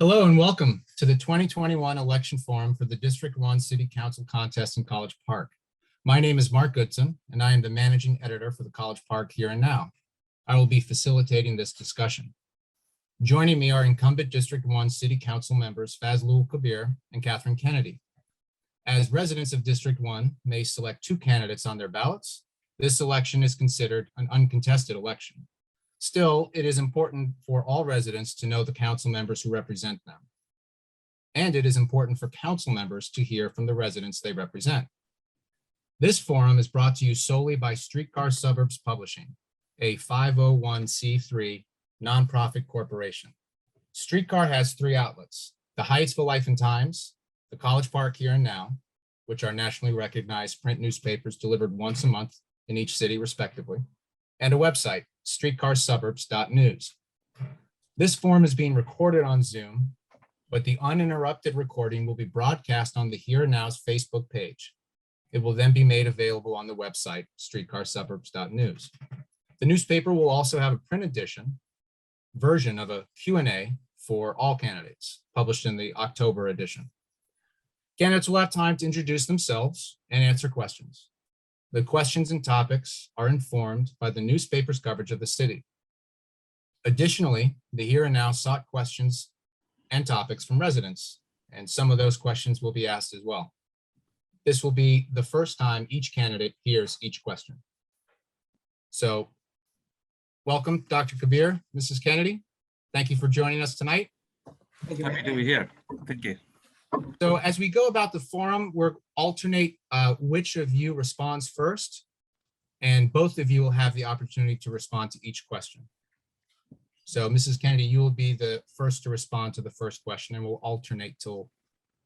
Hello and welcome to the 2021 election forum for the District 1 City Council contest in College Park. My name is Mark Goodson, and I am the managing editor for the College Park Here and Now. I will be facilitating this discussion. Joining me are incumbent District 1 City Council members Fazlul Kabir and Catherine Kennedy. As residents of District 1 may select two candidates on their ballots, this election is considered an uncontested election. Still, it is important for all residents to know the council members who represent them. And it is important for council members to hear from the residents they represent. This forum is brought to you solely by Streetcar Suburbs Publishing, a 501c3 nonprofit corporation. Streetcar has three outlets: the Hyattsville Life and Times, the College Park Here and Now, which are nationally recognized print newspapers delivered once a month in each city respectively, and a website, streetcarsuburbs.news. This forum is being recorded on Zoom, but the uninterrupted recording will be broadcast on the Here and Now's Facebook page. It will then be made available on the website, streetcarsuburbs.news. The newspaper will also have a print edition version of a Q&A for all candidates, published in the October edition. Candidates will have time to introduce themselves and answer questions. The questions and topics are informed by the newspaper's coverage of the city. Additionally, the Here and Now sought questions and topics from residents, and some of those questions will be asked as well. This will be the first time each candidate hears each question. So, welcome, Dr. Kabir, Mrs. Kennedy. Thank you for joining us tonight. Happy to be here. Thank you. So as we go about the forum, we'll alternate which of you responds first, and both of you will have the opportunity to respond to each question. So Mrs. Kennedy, you will be the first to respond to the first question, and we'll alternate till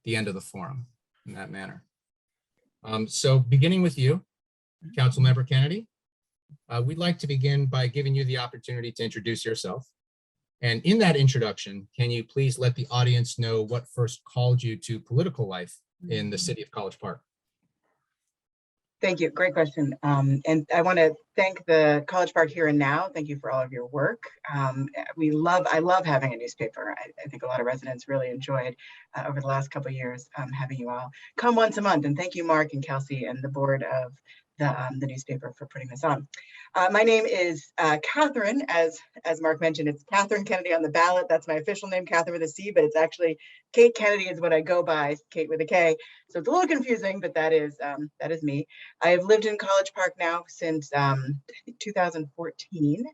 the end of the forum in that manner. So beginning with you, Councilmember Kennedy, we'd like to begin by giving you the opportunity to introduce yourself. And in that introduction, can you please let the audience know what first called you to political life in the city of College Park? Thank you. Great question. And I want to thank the College Park Here and Now. Thank you for all of your work. I love having a newspaper. I think a lot of residents really enjoyed over the last couple of years having you all come once a month. And thank you, Mark and Kelsey and the board of the newspaper for putting this on. My name is Catherine, as Mark mentioned. It's Catherine Kennedy on the ballot. That's my official name, Catherine with a C, but it's actually Kate Kennedy is what I go by, Kate with a K. So it's a little confusing, but that is me. I have lived in College Park now since 2014,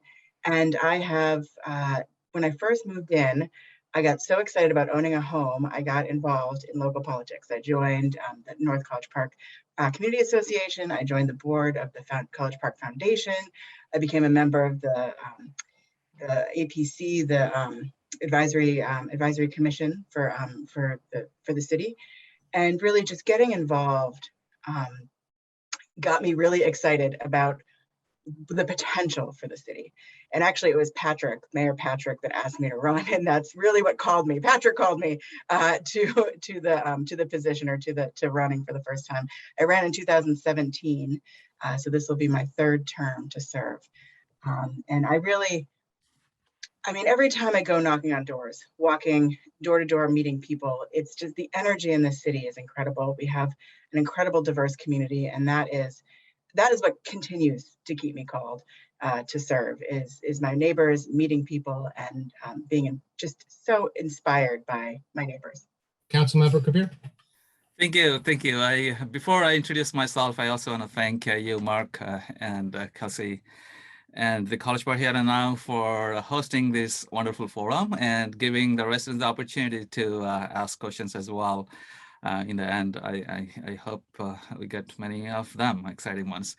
and I have when I first moved in, I got so excited about owning a home, I got involved in local politics. I joined the North College Park Community Association. I joined the board of the College Park Foundation. I became a member of the APC, the advisory commission for the city, and really just getting involved got me really excited about the potential for the city. And actually it was Mayor Patrick that asked me to run, and that's really what called me. Patrick called me to the position, or to running for the first time. I ran in 2017, so this will be my third term to serve. And every time I go knocking on doors, walking door to door, meeting people, it's just the energy in the city is incredible. We have an incredible diverse community, and that is what continues to keep me called to serve, is my neighbors, meeting people, and being just so inspired by my neighbors. Councilmember Kabir. Thank you. Before I introduce myself, I also want to thank you, Mark, and Kelsey, and the College Park Here and Now for hosting this wonderful forum and giving the residents the opportunity to ask questions as well. In the end, I hope we get many of them, exciting ones.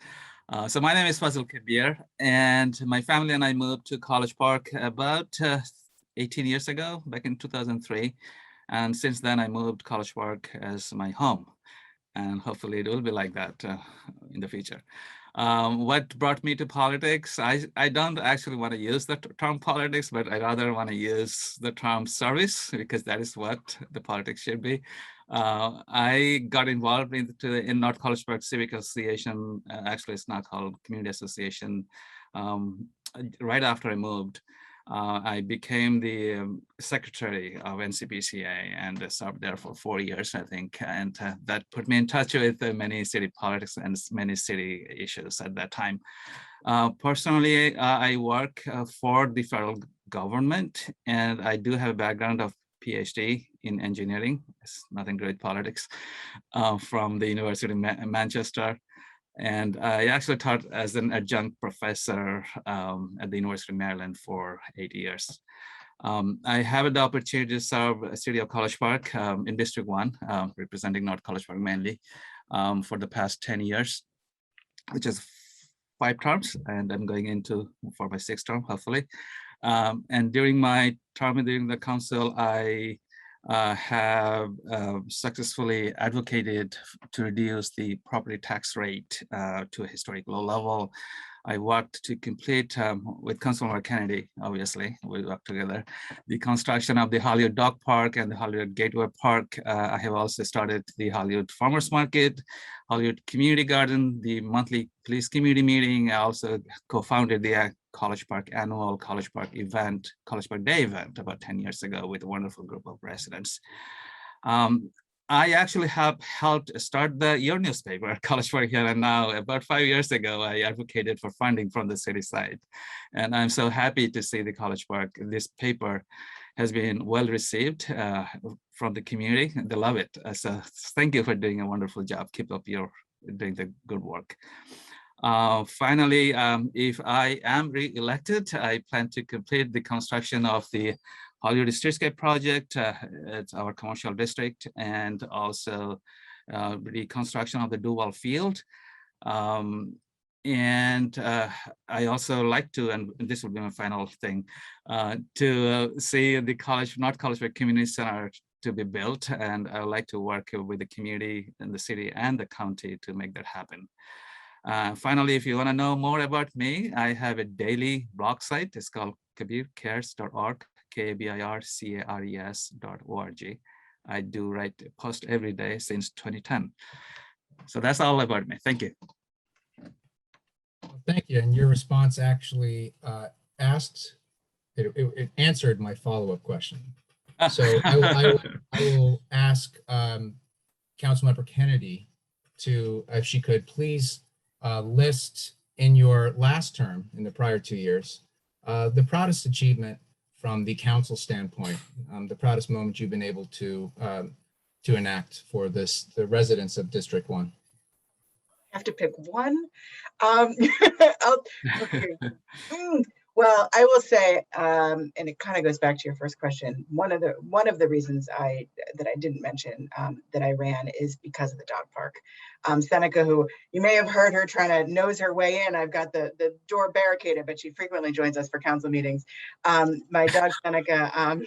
So my name is Fazlul Kabir, and my family and I moved to College Park about 18 years ago, back in 2003. And since then, I moved College Park as my home. And hopefully it will be like that in the future. What brought me to politics? I don't actually want to use the term politics, but I rather want to use the term service, because that is what the politics should be. I got involved in North College Park Civic Association. Actually, it's now called Community Association. Right after I moved, I became the secretary of NCPCA and served there for 4 years, I think. And that put me in touch with many city politics and many city issues at that time. Personally, I work for the federal government, and I do have a background of PhD in engineering. It's nothing to do with politics, from the University of Manchester. And I actually taught as an adjunct professor at the University of Maryland for 8 years. I have the opportunity to serve the city of College Park in District 1, representing North College Park mainly, for the past 10 years, which is 5 terms, and I'm going into for my 6th term, hopefully. And during my term during the council, I have successfully advocated to reduce the property tax rate to a historic low level. I worked to complete, with Councilmember Kennedy, obviously, we worked together, the construction of the Hollywood Dog Park and the Hollywood Gateway Park. I have also started the Hollywood Farmers Market, Hollywood Community Garden, the monthly police community meeting. I also co-founded the College Park annual College Park event, College Park Day event about 10 years ago with a wonderful group of residents. I actually have helped start your newspaper, College Park Here and Now. About 5 years ago, I advocated for funding from the city side. And I'm so happy to see the College Park, this paper has been well received from the community. They love it. So thank you for doing a wonderful job. Keep up doing the good work. Finally, if I am re-elected, I plan to complete the construction of the Hollywood Streetscape project at our commercial district, and also reconstruction of the Duval Field. And I also like to, and this will be my final thing, to see the North College Park Community Center to be built. And I would like to work with the community and the city and the county to make that happen. Finally, if you want to know more about me, I have a daily blog site. It's called kabircares.org, KABIRCARES.org. I do post every day since 2010. So that's all about me. Thank you. Well, thank you. And your response actually it answered my follow-up question. So I will ask Councilmember Kennedy to, if she could please list in your last term, in the prior 2 years, the proudest achievement from the council standpoint, the proudest moment you've been able to enact for the residents of District 1. I have to pick one. Okay. Well, I will say, and it kind of goes back to your first question. One of the reasons that I didn't mention that I ran is because of the dog park. Seneca, who you may have heard her trying to nose her way in. I've got the door barricaded, but she frequently joins us for council meetings. My dog Seneca,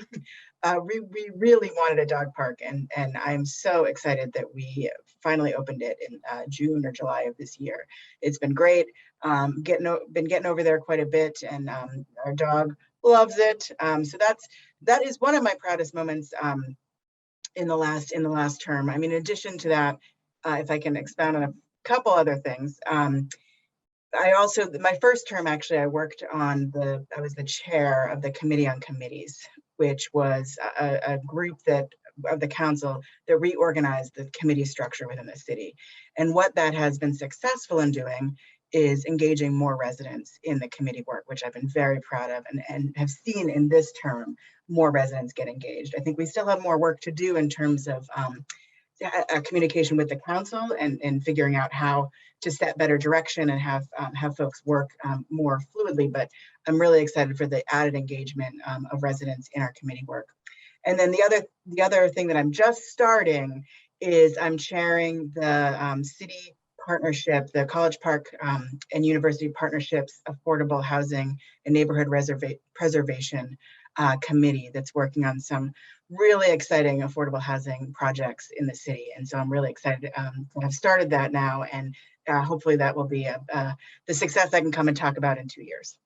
we really wanted a dog park, and I'm so excited that we finally opened it in June or July of this year. It's been great. Been getting over there quite a bit, and our dog loves it. So that is one of my proudest moments in the last term. I mean, in addition to that, if I can expound on a couple other things. I also, my first term, actually, I was the chair of the Committee on Committees, which was a group of the council that reorganized the committee structure within the city. And what that has been successful in doing is engaging more residents in the committee work, which I've been very proud of, and have seen in this term more residents get engaged. I think we still have more work to do in terms of communication with the council and figuring out how to set better direction and have folks work more fluidly. But I'm really excited for the added engagement of residents in our committee work. And then the other thing that I'm just starting is I'm chairing the city partnership, the College Park and University Partnerships Affordable Housing and Neighborhood Preservation Committee that's working on some really exciting affordable housing projects in the city. And so I'm really excited to have started that now, and hopefully that will be the success I can come and talk about in 2 years.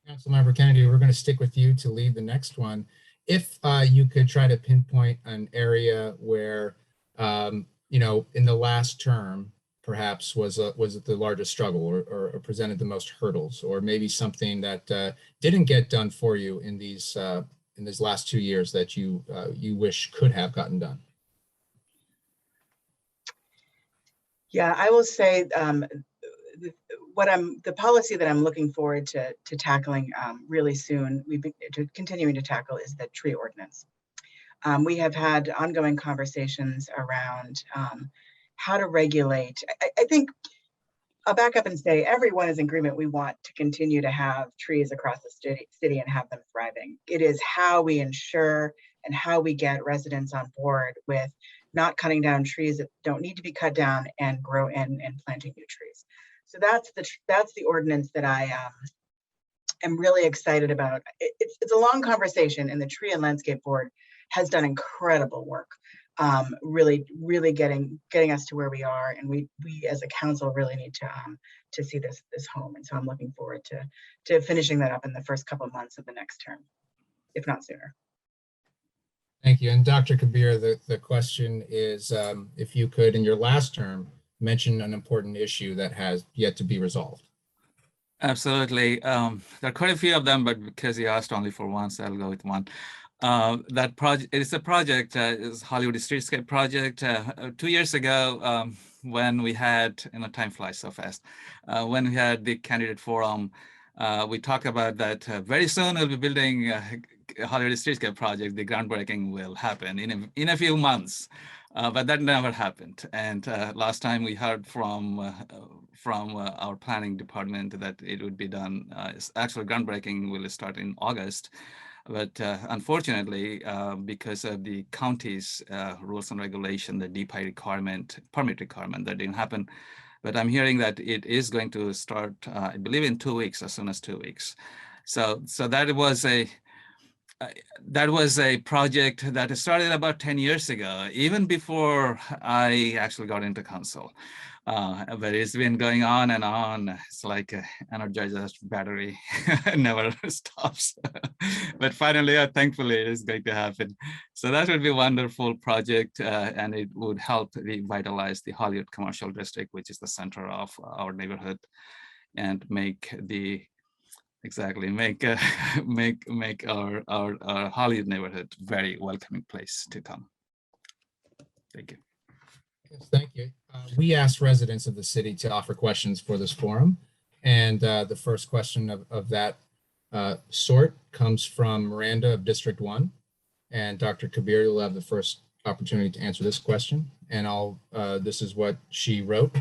Councilmember Kennedy, we're going to stick with you to lead the next one. If you could try to pinpoint an area where, in the last term, perhaps was the largest struggle, or presented the most hurdles, or maybe something that didn't get done for you in these last 2 years that you wish could have gotten done? Yeah, I will say the policy that I'm looking forward to tackling really soon, continuing to tackle, is the tree ordinance. We have had ongoing conversations around how to regulate. I think I'll back up and say everyone is in agreement. We want to continue to have trees across the city and have them thriving. It is how we ensure and how we get residents on board with not cutting down trees that don't need to be cut down and planting new trees. So that's the ordinance that I am really excited about. It's a long conversation, and the Tree and Landscape Board has done incredible work, really getting us to where we are, and we as a council really need to see this home. And so I'm looking forward to finishing that up in the first couple of months of the next term, if not sooner. Thank you. And Dr. Kabir, the question is, if you could, in your last term, mention an important issue that has yet to be resolved. Absolutely. There are quite a few of them, but because you asked only for one, so I'll go with one. That project, it's a project, is Hollywood Streetscape project. 2 years ago, when we had, time flies so fast, when we had the candidate forum, we talked about that very soon we'll be building Hollywood Streetscape project. The groundbreaking will happen in a few months, but that never happened. And last time we heard from our planning department that it would be done. Actual groundbreaking will start in August. But unfortunately, because of the county's rules and regulation, the DPI permit requirement, that didn't happen. But I'm hearing that it is going to start, I believe, in 2 weeks, as soon as 2 weeks. So that was a project that started about 10 years ago, even before I actually got into council. But it's been going on and on. It's like an Energizer's battery, never stops. But finally, thankfully, it is going to happen. So that would be a wonderful project, and it would help revitalize the Hollywood Commercial District, which is the center of our neighborhood, and make our Hollywood neighborhood very welcoming place to come. Thank you. Yes, thank you. We asked residents of the city to offer questions for this forum, and the first question of that sort comes from Miranda of District 1, and Dr. Kabir, you'll have the first opportunity to answer this question, and this is what she wrote.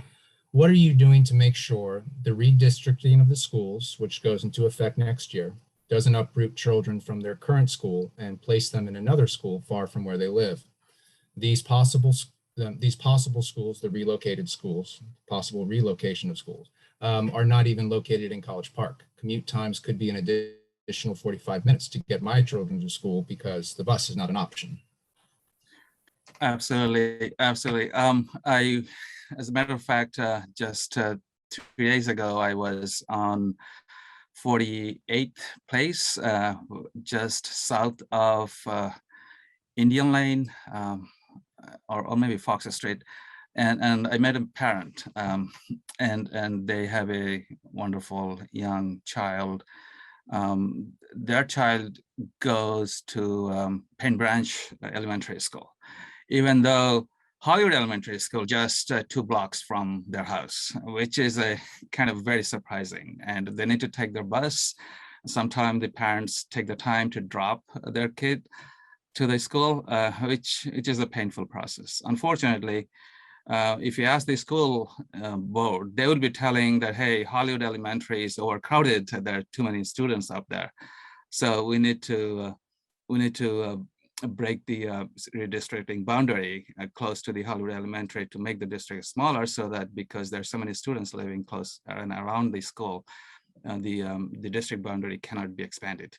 What are you doing to make sure the redistricting of the schools, which goes into effect next year, doesn't uproot children from their current school and place them in another school far from where they live? These possible schools, the relocated schools, possible relocation of schools, are not even located in College Park. Commute times could be an additional 45 minutes to get my children to school because the bus is not an option. Absolutely, absolutely. As a matter of fact, just 2 days ago, I was on 48th place, just south of Indian Lane, or maybe Fox Street, and I met a parent, and they have a wonderful young child. Their child goes to Paint Branch Elementary School, even though Hollywood Elementary School just 2 blocks from their house, which is a kind of very surprising. And they need to take their bus. Sometimes the parents take the time to drop their kid to the school, which is a painful process. Unfortunately, if you ask the school board, they will be telling that, hey, Hollywood Elementary is overcrowded. There are too many students up there. So we need to break the redistricting boundary close to the Hollywood Elementary to make the district smaller, so that because there's so many students living close and around the school, the district boundary cannot be expanded.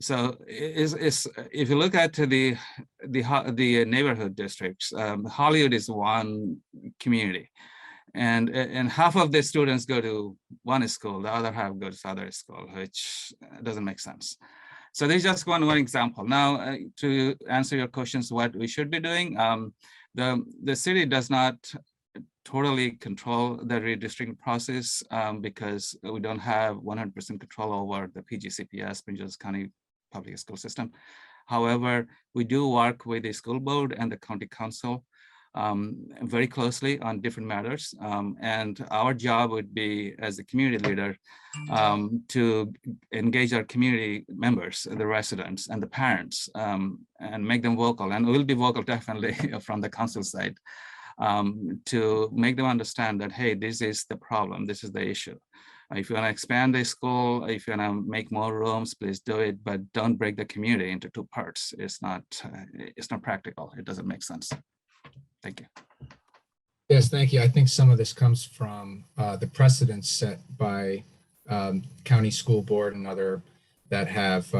So if you look at the neighborhood districts, Hollywood is one community, and half of the students go to one school, the other half goes to other school, which doesn't make sense. So there's just one example. Now, to answer your questions, what we should be doing, the city does not totally control the redistricting process because we don't have 100% control over the PGCPS, Prince George's County Public School System. However, we do work with the school board and the county council very closely on different matters. And our job would be, as a community leader, to engage our community members, the residents and the parents, and make them vocal. And we'll be vocal definitely from the council side to make them understand that, hey, this is the problem, this is the issue. If you want to expand the school, if you want to make more rooms, please do it, but don't break the community into two parts. It's not practical. It doesn't make sense. Thank you. Yes, thank you. I think some of this comes from the precedents set by county school board and other that have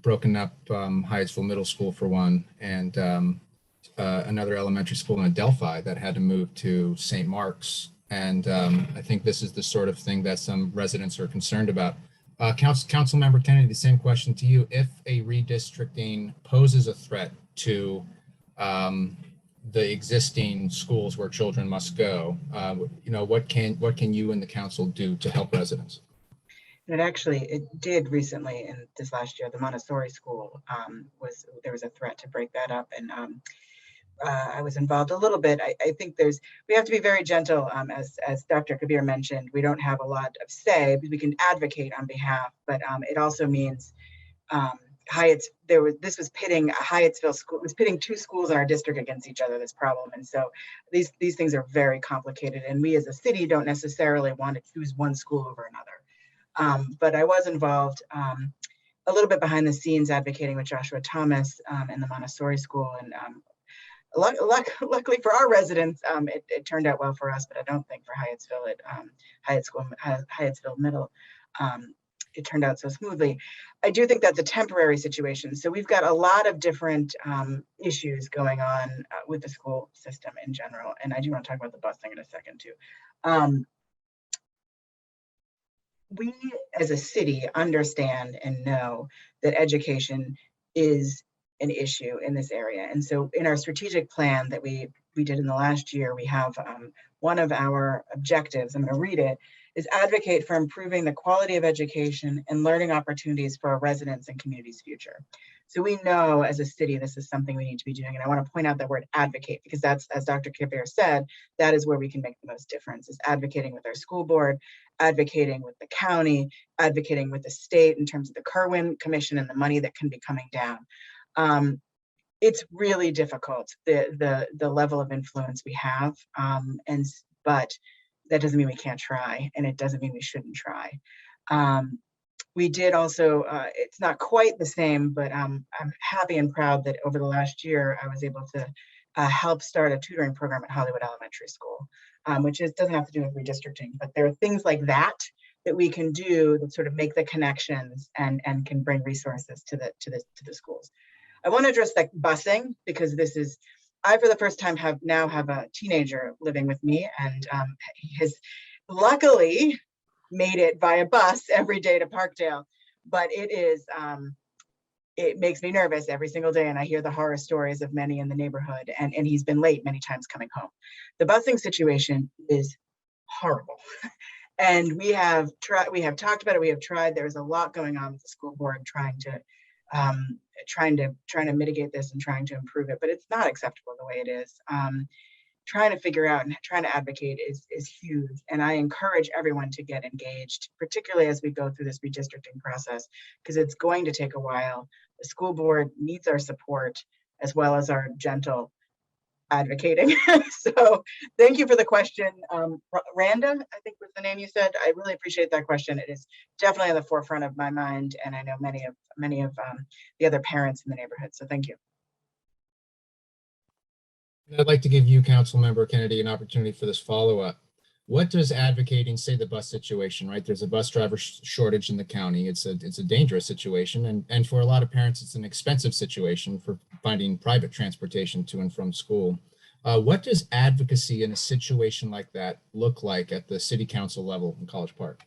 broken up Hyattsville Middle School for one, and another elementary school in Adelphi that had to move to St. Mark's. And I think this is the sort of thing that some residents are concerned about. Councilmember Kennedy, the same question to you. If a redistricting poses a threat to the existing schools where children must go, what can you and the council do to help residents? It did recently in this last year. The Montessori school there was a threat to break that up, and I was involved a little bit. I think we have to be very gentle, as Dr. Kabir mentioned. We don't have a lot of say, but we can advocate on behalf. But it also means this was pitting a Hyattsville school. It was pitting two schools in our district against each other. This problem, and so these things are very complicated. And we as a city don't necessarily want to choose one school over another. But I was involved a little bit behind the scenes advocating with Joshua Thomas in the Montessori school, and luckily for our residents, it turned out well for us, but I don't think for Hyattsville Hyattsville Middle, it turned out so smoothly. I do think that's a temporary situation. So we've got a lot of different issues going on with the school system in general. And I do want to talk about the busing in a second too. We as a city understand and know that education is an issue in this area. And so in our strategic plan that we did in the last year, we have one of our objectives, I'm going to read it, is advocate for improving the quality of education and learning opportunities for our residents and community's future. So we know as a city, this is something we need to be doing. And I want to point out that word advocate, because that's, as Dr. Kabir said, that is where we can make the most difference, is advocating with our school board, advocating with the county, advocating with the state in terms of the Kerwin Commission and the money that can be coming down. It's really difficult, the level of influence we have, but that doesn't mean we can't try, and it doesn't mean we shouldn't try. We did also, it's not quite the same, but I'm happy and proud that over the last year, I was able to help start a tutoring program at Hollywood Elementary School, which doesn't have to do with redistricting, but there are things like that we can do that sort of make the connections and can bring resources to the schools. I want to address that busing, because I, for the first time, now have a teenager living with me, and he has luckily made it via bus every day to Parkdale, but it makes me nervous every single day, and I hear the horror stories of many in the neighborhood, and he's been late many times coming home. The busing situation is horrible. And we have talked about it, we have tried, there's a lot going on with the school board trying to mitigate this and trying to improve it, but it's not acceptable the way it is. Trying to figure out and trying to advocate is huge. And I encourage everyone to get engaged, particularly as we go through this redistricting process, because it's going to take a while. The school board needs our support as well as our gentle advocating. So thank you for the question. Randa, I think was the name you said. I really appreciate that question. It is definitely on the forefront of my mind, and I know many of the other parents in the neighborhood. So thank you. I'd like to give you, Councilmember Kennedy, an opportunity for this follow-up. What does advocating, say the bus situation, right? There's a bus driver shortage in the county. It's a dangerous situation. And for a lot of parents, it's an expensive situation for finding private transportation to and from school. What does advocacy in a situation like that look like at the city council level in College Park?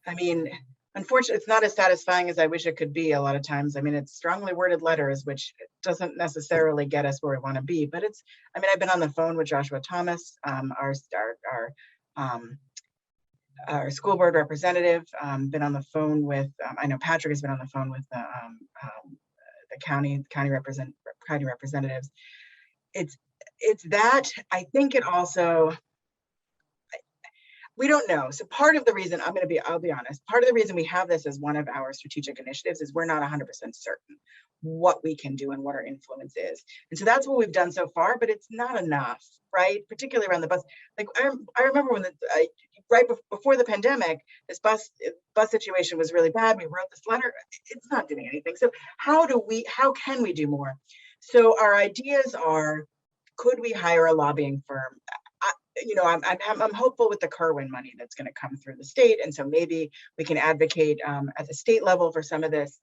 I mean, unfortunately, it's not as satisfying as I wish it could be a lot of times. I mean, it's strongly worded letters, which doesn't necessarily get us where we want to be, but it's, I mean, I've been on the phone with Joshua Thomas, our school board representative, been on the phone with, I know Patrick has been on the phone with the county representatives. It's that, I think it also, we don't know. So part of the reason, I'll be honest, part of the reason we have this as one of our strategic initiatives is we're not 100% certain what we can do and what our influence is. And so that's what we've done so far, but it's not enough, right? Particularly around the bus. Like I remember when before the pandemic, this bus situation was really bad. We wrote this letter, it's not doing anything. So how can we do more? So our ideas are, could we hire a lobbying firm? I'm hopeful with the Kerwin money that's going to come through the state, and so maybe we can advocate at the state level for some of this.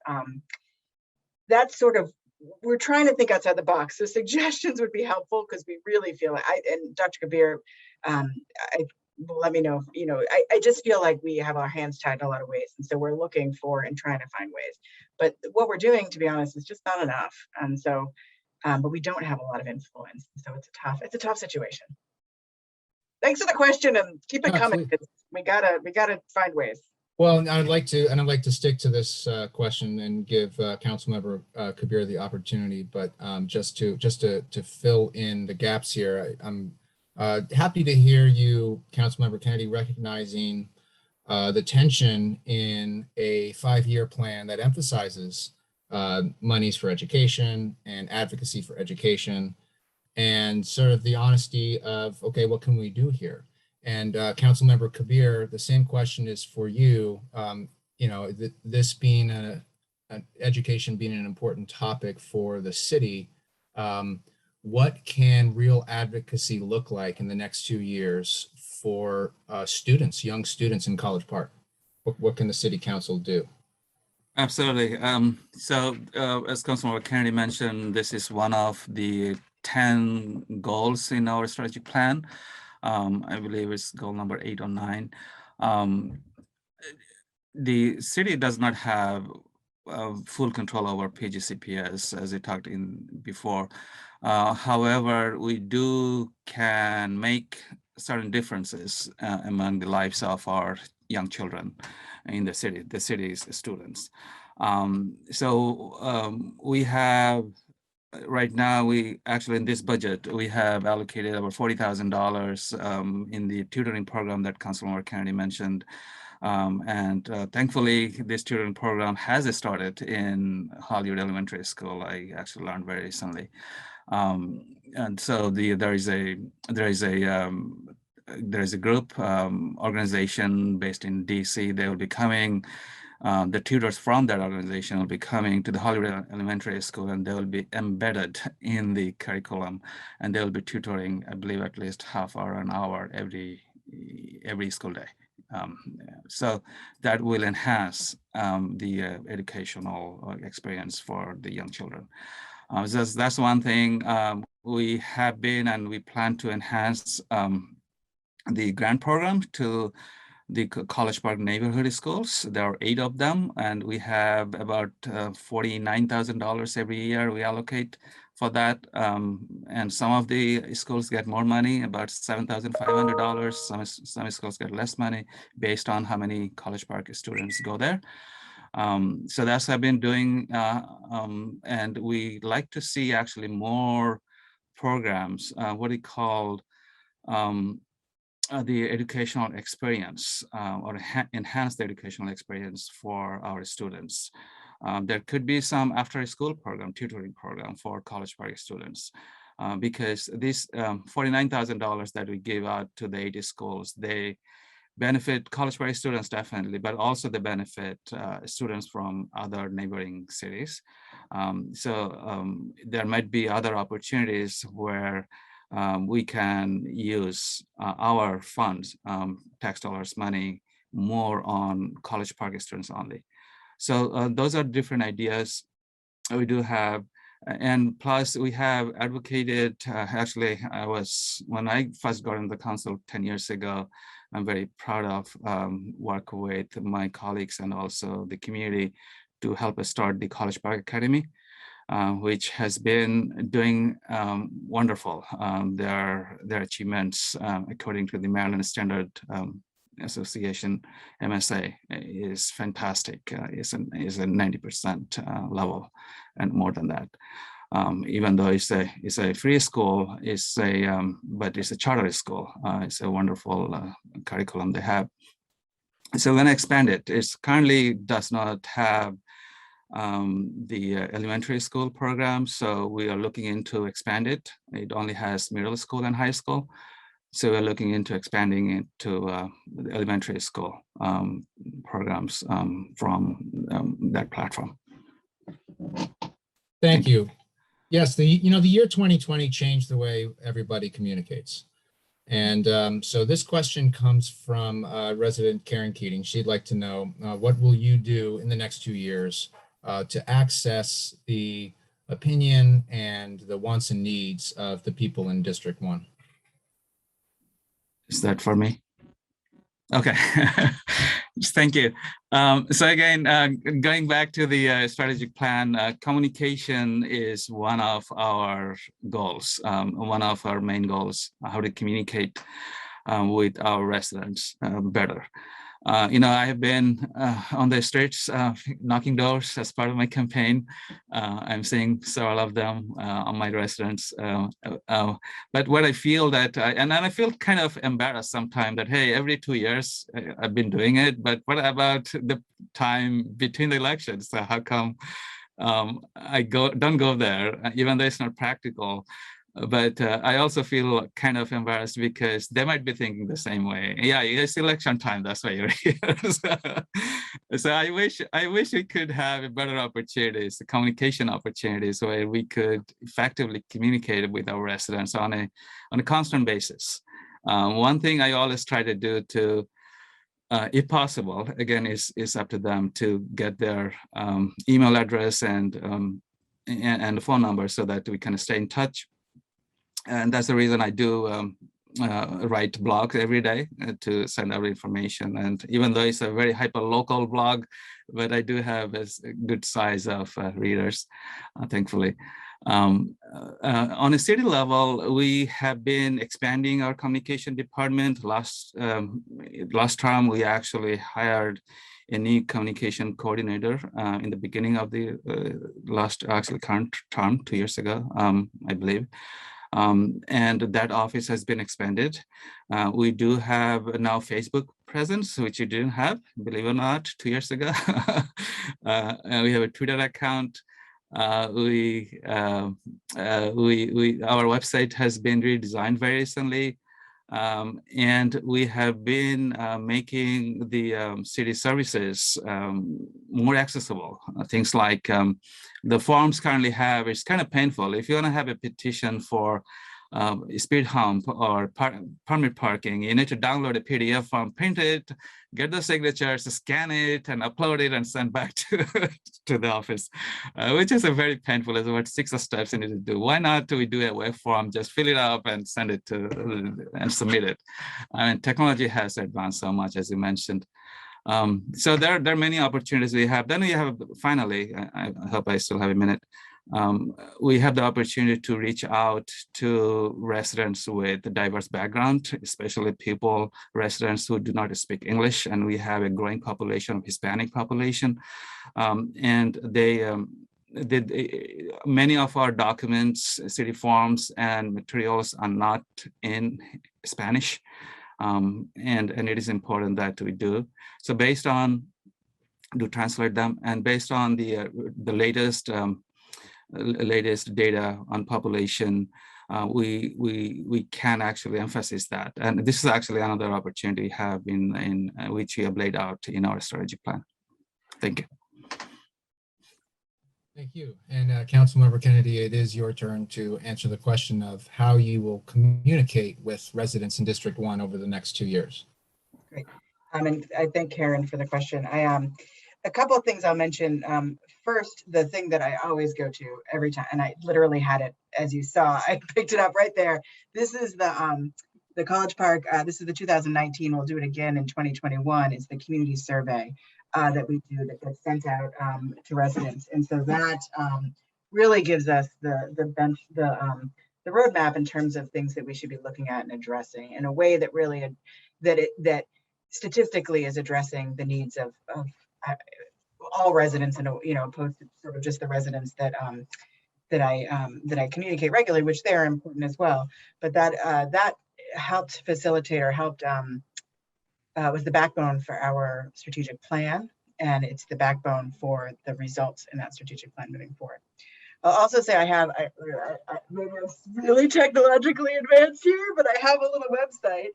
That's sort of, we're trying to think outside the box. So suggestions would be helpful, because we really feel like, and Dr. Kabir, let me know. I just feel like we have our hands tied in a lot of ways, and so we're looking for and trying to find ways. But what we're doing, to be honest, is just not enough. And so, but we don't have a lot of influence, so it's a tough situation. Thanks for the question, and keep it coming. We gotta find ways. Well, I'd like to stick to this question and give Councilmember Kabir the opportunity, but just to fill in the gaps here, I'm happy to hear you, Councilmember Kennedy, recognizing the tension in a 5-year plan that emphasizes monies for education and advocacy for education, and sort of the honesty of, okay, what can we do here? And Councilmember Kabir, the same question is for you. This being education being an important topic for the city, what can real advocacy look like in the next 2 years for students, young students in College Park? What can the city council do? Absolutely. So as Councilmember Kennedy mentioned, this is one of the 10 goals in our strategic plan. I believe it's goal number 8 or 9. The city does not have full control over PGCPS, as we talked in before. However, we can make certain differences among the lives of our young children in the city's students. We have, right now, we actually in this budget, we have allocated over $40,000 in the tutoring program that Councilmember Kennedy mentioned. Thankfully, this tutoring program has started in Hollywood Elementary School. I actually learned very recently. And so there is a group organization based in DC. They will be coming. The tutors from that organization will be coming to the Hollywood Elementary School, and they will be embedded in the curriculum, and they will be tutoring, I believe, at least half hour, an hour every school day. So that will enhance the educational experience for the young children. So that's one thing. We have been, and we plan to enhance the grant program to the College Park neighborhood schools. There are 8 of them, and we have about $49,000 every year we allocate for that. And some of the schools get more money, about $7,500. Some schools get less money based on how many College Park students go there. So that's what I've been doing. And we like to see actually more programs, what we call the educational experience or enhance the educational experience for our students. There could be some after-school program, tutoring program for College Park students, because this $49,000 that we give out to the 80 schools, they benefit College Park students definitely, but also they benefit students from other neighboring cities. There might be other opportunities where we can use our funds, tax dollars money, more on College Park students only. So those are different ideas we do have. And plus we have advocated, actually when I first got in the council 10 years ago, I'm very proud of work with my colleagues and also the community to help us start the College Park Academy. which has been doing wonderful. Their achievements, according to the Maryland Standard Association MSA, is fantastic. Is a 90% level, and more than that. Even though it's a free school, but it's a charter school. It's a wonderful curriculum they have. So we're going to expand it. It currently does not have the elementary school program, so we are looking into expand it. It only has middle school and high school, so we're looking into expanding it to the elementary school programs from that platform. Thank you. Yes, the year 2020 changed the way everybody communicates. And so this question comes from resident Karen Keating. She'd like to know, what will you do in the next 2 years to access the opinion and the wants and needs of the people in District 1? Is that for me? Okay, thank you. So again, going back to the strategic plan, communication is one of our goals, one of our main goals, how to communicate with our residents better. I have been on the streets knocking doors as part of my campaign. I'm seeing several of them on my residents. But what I feel that, and I feel kind of embarrassed sometimes that, hey, every 2 years I've been doing it, but what about the time between the elections? So how come I don't go there, even though it's not practical? But I also feel kind of embarrassed because they might be thinking the same way. Yeah, it's election time, that's why you're here. So I wish we could have better opportunities, communication opportunities, where we could effectively communicate with our residents on a constant basis. One thing I always try to do to, if possible, again, is up to them to get their email address and the phone number so that we can stay in touch. And that's the reason I do write blogs every day to send out information. And even though it's a very hyper-local blog, but I do have a good size of readers, thankfully. On a city level, we have been expanding our communication department. Last term, we actually hired a new communication coordinator in the beginning of the current term, 2 years ago, I believe. And that office has been expanded. We do have now Facebook presence, which we didn't have, believe it or not, 2 years ago. And we have a Twitter account. Our website has been redesigned very recently. And we have been making the city services more accessible. Things like the forms currently have, it's kind of painful. If you want to have a petition for speed hump or permit parking, you need to download a PDF form, print it, get the signatures, scan it, and upload it and send back to the office, which is a very painful. It's about 6 steps you need to do. Why not do we do a web form, just fill it up and send it and submit it? I mean, technology has advanced so much, as you mentioned. So there are many opportunities we have. Then we have, finally, I hope I still have a minute. We have the opportunity to reach out to residents with a diverse background, especially residents who do not speak English, and we have a growing population of Hispanic population. And many of our documents, city forms, and materials are not in Spanish, and it is important that we do. So based on, to translate them, and based on the latest data on population, we can actually emphasize that. And this is actually another opportunity we have in which we have laid out in our strategy plan. Thank you. Thank you. And Councilmember Kennedy, it is your turn to answer the question of how you will communicate with residents in District 1 over the next 2 years. Great. And I thank Karen for the question. A couple of things I'll mention. First, the thing that I always go to every time, and I literally had it, as you saw, I picked it up right there. This is the College Park. This is the 2019. We'll do it again in 2021. It's the community survey that we do that gets sent out to residents. And so that really gives us the roadmap in terms of things that we should be looking at and addressing in a way that really that statistically is addressing the needs of all residents, and opposed to sort of just the residents that I communicate regularly, which they're important as well. But that helped facilitate, or helped was the backbone for our strategic plan, and it's the backbone for the results in that strategic plan moving forward. I'll also say maybe I'm really technologically advanced here, but I have a little website,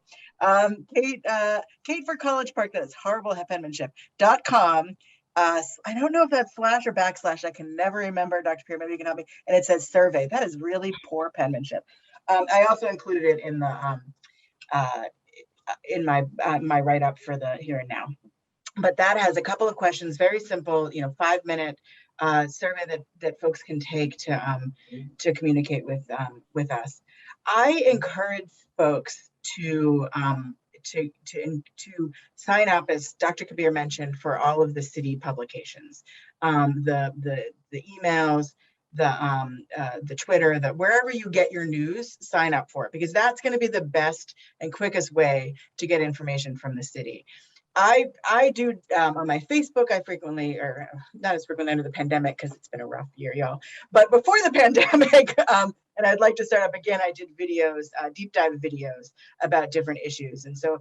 Kate for College Park, that's horrible penmanship.com. I don't know if that's slash or backslash. I can never remember. Dr. Pierre, maybe you can help me. And it says survey. That is really poor penmanship. I also included it in the in my write-up for the here and now. But that has a couple of questions, very simple, 5-minute survey that folks can take to communicate with us. I encourage folks to sign up, as Dr. Kabir mentioned, for all of the city publications, the emails, the Twitter, wherever you get your news, sign up for it, because that's going to be the best and quickest way to get information from the city. I do on my Facebook, I frequently, or not as frequently under the pandemic, because it's been a rough year, y'all, but before the pandemic, and I'd like to start up again, I did videos, deep dive videos about different issues. And so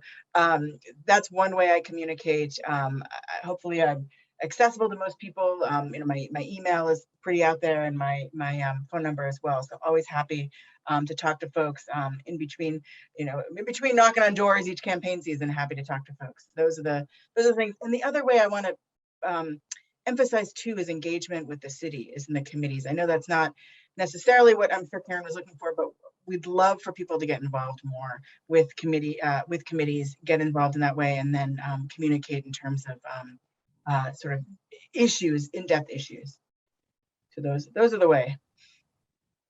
that's one way I communicate. Hopefully I'm accessible to most people. My email is pretty out there, and my phone number as well. So always happy to talk to folks in between knocking on doors each campaign season. Happy to talk to folks. Those are the things. And the other way I want to emphasize too is engagement with the city, is in the committees. I know that's not necessarily what I'm sure Karen was looking for, but we'd love for people to get involved more with committees, get involved in that way, and then communicate in terms of sort of issues, in-depth issues. So those are the way.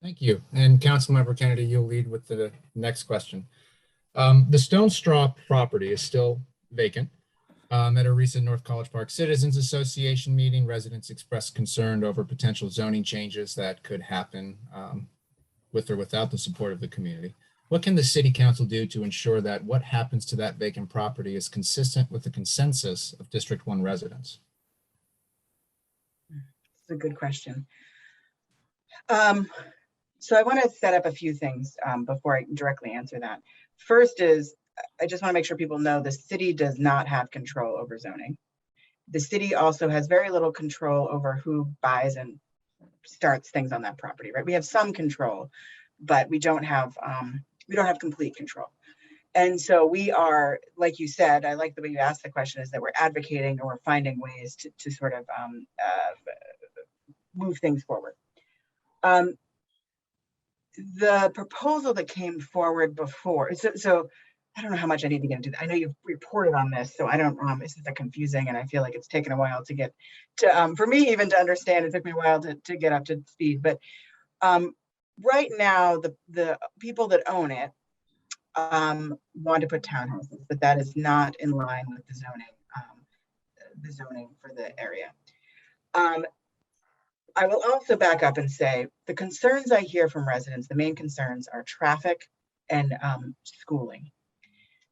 Thank you. And Councilmember Kennedy, you'll lead with the next question. The Stone Straw property is still vacant. At a recent North College Park Citizens Association meeting, residents expressed concern over potential zoning changes that could happen with or without the support of the community. What can the City Council do to ensure that what happens to that vacant property is consistent with the consensus of District 1 residents? That's a good question. So I want to set up a few things before I directly answer that. First is, I just want to make sure people know the city does not have control over zoning. The city also has very little control over who buys and starts things on that property, right? We have some control, but we don't have complete control. And so we are, like you said, I like the way you asked the question, is that we're advocating, or we're finding ways to sort of move things forward. The proposal that came forward before, so I don't know how much I need to get into that. I know you've reported on this, so I don't, this is confusing, and I feel like it's taken a while to get to, for me even to understand, it took me a while to get up to speed. But right now, the people that own it want to put townhouses, but that is not in line with the zoning for the area. I will also back up and say the concerns I hear from residents, the main concerns are traffic and schooling.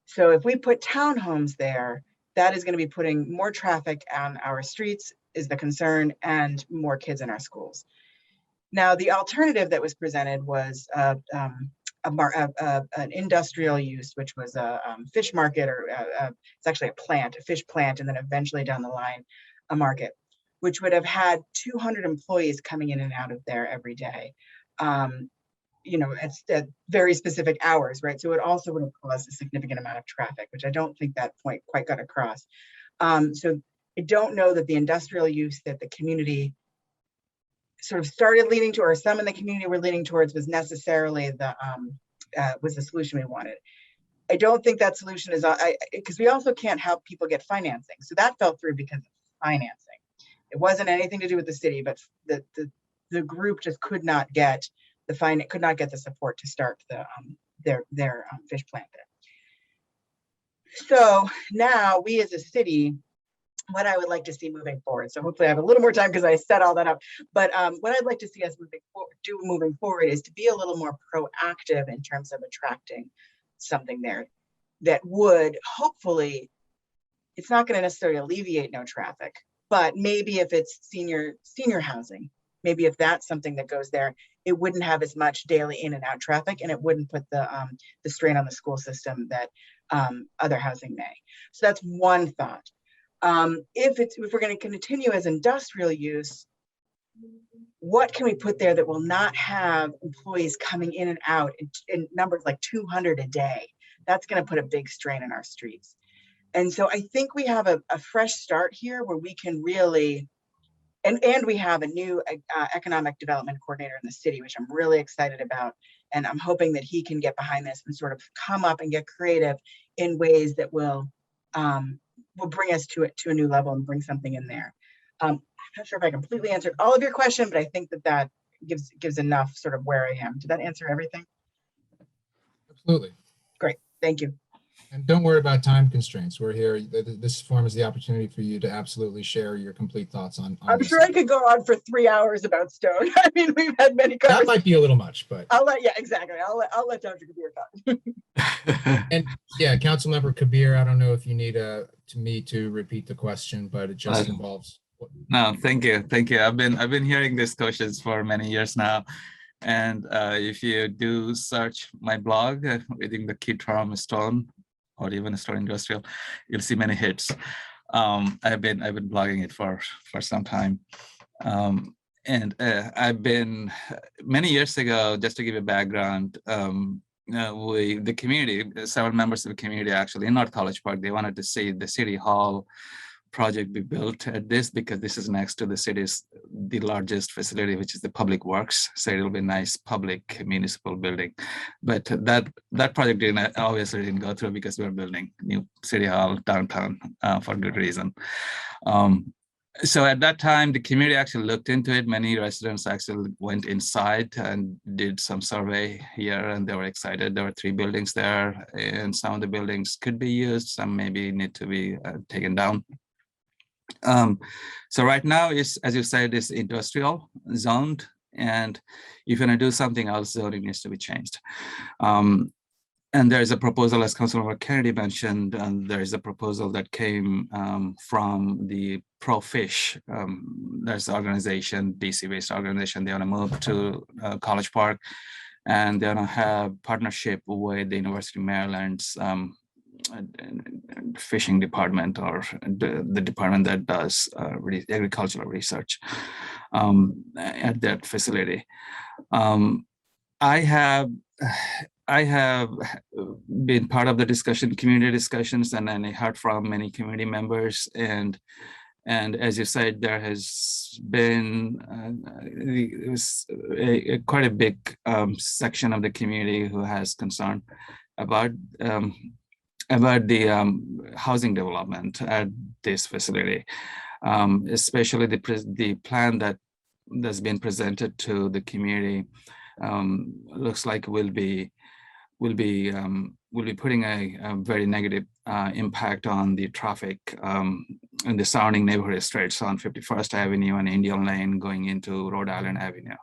So if we put townhomes there, that is going to be putting more traffic on our streets, is the concern, and more kids in our schools. Now, the alternative that was presented was an industrial use, which was a fish market, or it's actually a fish plant, and then eventually down the line, a market, which would have had 200 employees coming in and out of there every day, at very specific hours, right? So it also would have caused a significant amount of traffic, which I don't think that point quite got across. So I don't know that the industrial use that the community sort of started leaning to, or some in the community were leaning towards, was necessarily was the solution we wanted. I don't think that solution is, because we also can't help people get financing. So that fell through because of financing. It wasn't anything to do with the city, but the group just could not get the support to start their fish plant there. So now we as a city what I would like to see moving forward. So hopefully I have a little more time because I set all that up. But what I'd like to see us moving forward is to be a little more proactive in terms of attracting something there that would hopefully, it's not going to necessarily alleviate no traffic, but maybe if it's senior housing, maybe if that's something that goes there, it wouldn't have as much daily in and out traffic, and it wouldn't put the strain on the school system that other housing may. So that's one thought. If we're going to continue as industrial use, what can we put there that will not have employees coming in and out in numbers like 200 a day? That's going to put a big strain on our streets. And so I think we have a fresh start here where we can really, and we have a new economic development coordinator in the city, which I'm really excited about. And I'm hoping that he can get behind this and sort of come up and get creative in ways that will bring us to a new level and bring something in there. I'm not sure if I completely answered all of your question, but I think that gives enough sort of where I am. Did that answer everything? Absolutely. Great, thank you. And don't worry about time constraints. We're here. This forum is the opportunity for you to absolutely share your complete thoughts on I'm this. sure I could go on for 3 hours about Stone. I mean, we've had many conversations. That might be a little much, but Yeah, exactly. I'll let Dr. Kabir talk. and yeah, Councilmember Kabir, I don't know if you need me to repeat the question, but it just involves. No, thank you. I've been hearing these questions for many years now, and if you do search my blog within the key term Stone, or even Stone Industrial, you'll see many hits. I've been blogging it for some time, and I've been many years ago. Just to give a background, the community, several members of the community actually in North College Park, they wanted to see the city hall project be built at this because this is next to the largest facility, which is the public works. So it'll be a nice public municipal building. But that project obviously didn't go through because we're building new city hall downtown for good reason. So at that time, the community actually looked into it. Many residents actually went inside and did some survey here, and they were excited. There were 3 buildings there, and some of the buildings could be used, some maybe need to be taken down. So right now is, as you said, is industrial zoned, and if you're going to do something else, zoning needs to be changed. And there's a proposal, as Councilmember Kennedy mentioned, and there is a proposal that came from the Pro-Fish. There's an organization, DC-based organization. They want to move to College Park, and they want to have partnership with the University of Maryland's fishing department, or the department that does agricultural research at that facility. I have been part of the community discussions, and then I heard from many community members. And as you said, there has been quite a big section of the community who has concern about the housing development at this facility, especially the plan that's been presented to the community. Looks like we'll be putting a very negative impact on the traffic in the surrounding neighborhood streets on 51st Avenue and Indian Lane going into Rhode Island Avenue,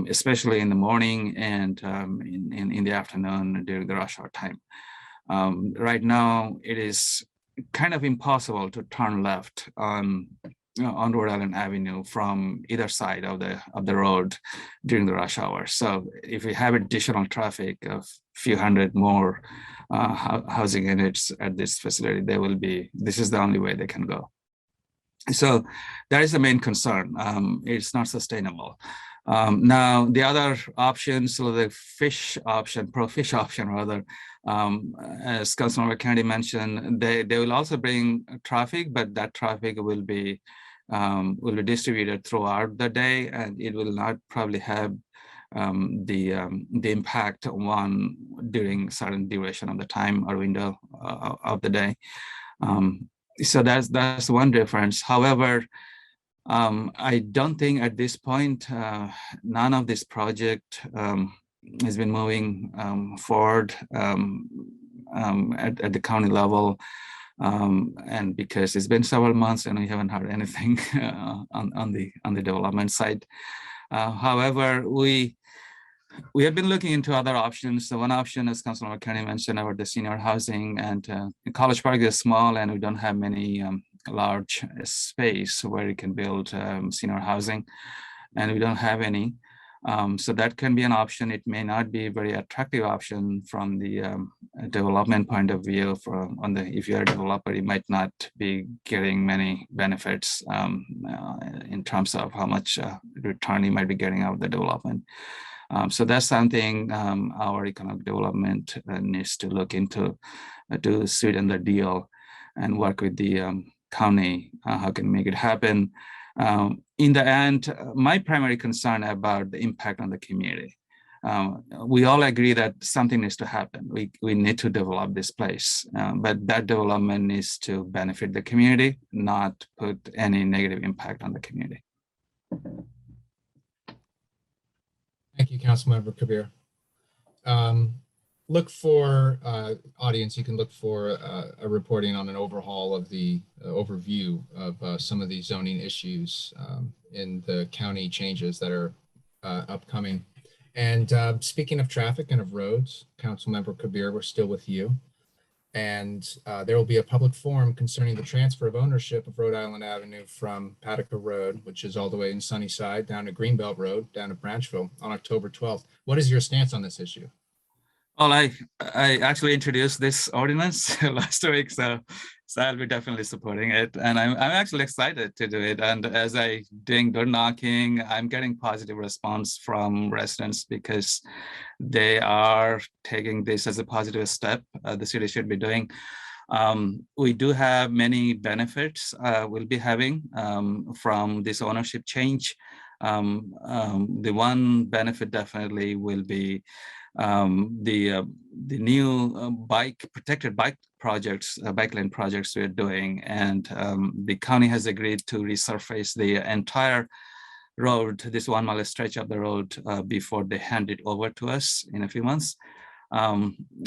especially in the morning and in the afternoon during the rush hour time. Right now, it is kind of impossible to turn left on Rhode Island Avenue from either side of the road during the rush hour. So if we have additional traffic of few hundred more housing units at this facility, this is the only way they can go. So that is the main concern. It's not sustainable. Now, the other options, so the pro-fish option rather, as Councilmember Kennedy mentioned, they will also bring traffic, but that traffic will be distributed throughout the day, and it will not probably have the impact on during certain duration of the time or window of the day. So that's one difference. However, I don't think at this point, none of this project has been moving forward at the county level. And because it's been several months and we haven't heard anything on the development side. However, we have been looking into other options. So one option, as Councilmember Kearney mentioned, about the senior housing, and College Park is small and we don't have many large space where you can build senior housing, and we don't have any. So that can be an option. It may not be a very attractive option from the development point of view. If you're a developer, you might not be getting many benefits in terms of how much return you might be getting out of the development. So that's something our economic development needs to look into, to sweeten the deal and work with the county, how can we make it happen. In the end, my primary concern about the impact on the community. We all agree that something needs to happen. We need to develop this place, but that development needs to benefit the community, not put any negative impact on the community. Thank you, Councilmember Kabir. Look for, audience, you can look for a reporting on an overhaul of the overview of some of these zoning issues in the county changes that are upcoming. And speaking of traffic and of roads, Councilmember Kabir, we're still with you. And there will be a public forum concerning the transfer of ownership of Rhode Island Avenue from Patica Road, which is all the way in Sunnyside, down to Greenbelt Road, down to Branchville on October 12th. What is your stance on this issue? Well, I actually introduced this ordinance last week, so I'll be definitely supporting it, and I'm actually excited to do it. And as I doing door knocking, I'm getting positive response from residents because they are taking this as a positive step the city should be doing. We do have many benefits we'll be having from this ownership change. The one benefit definitely will be the new protected bike projects, bike lane projects we're doing, and the county has agreed to resurface the entire road, this 1 mile stretch of the road, before they hand it over to us in a few months,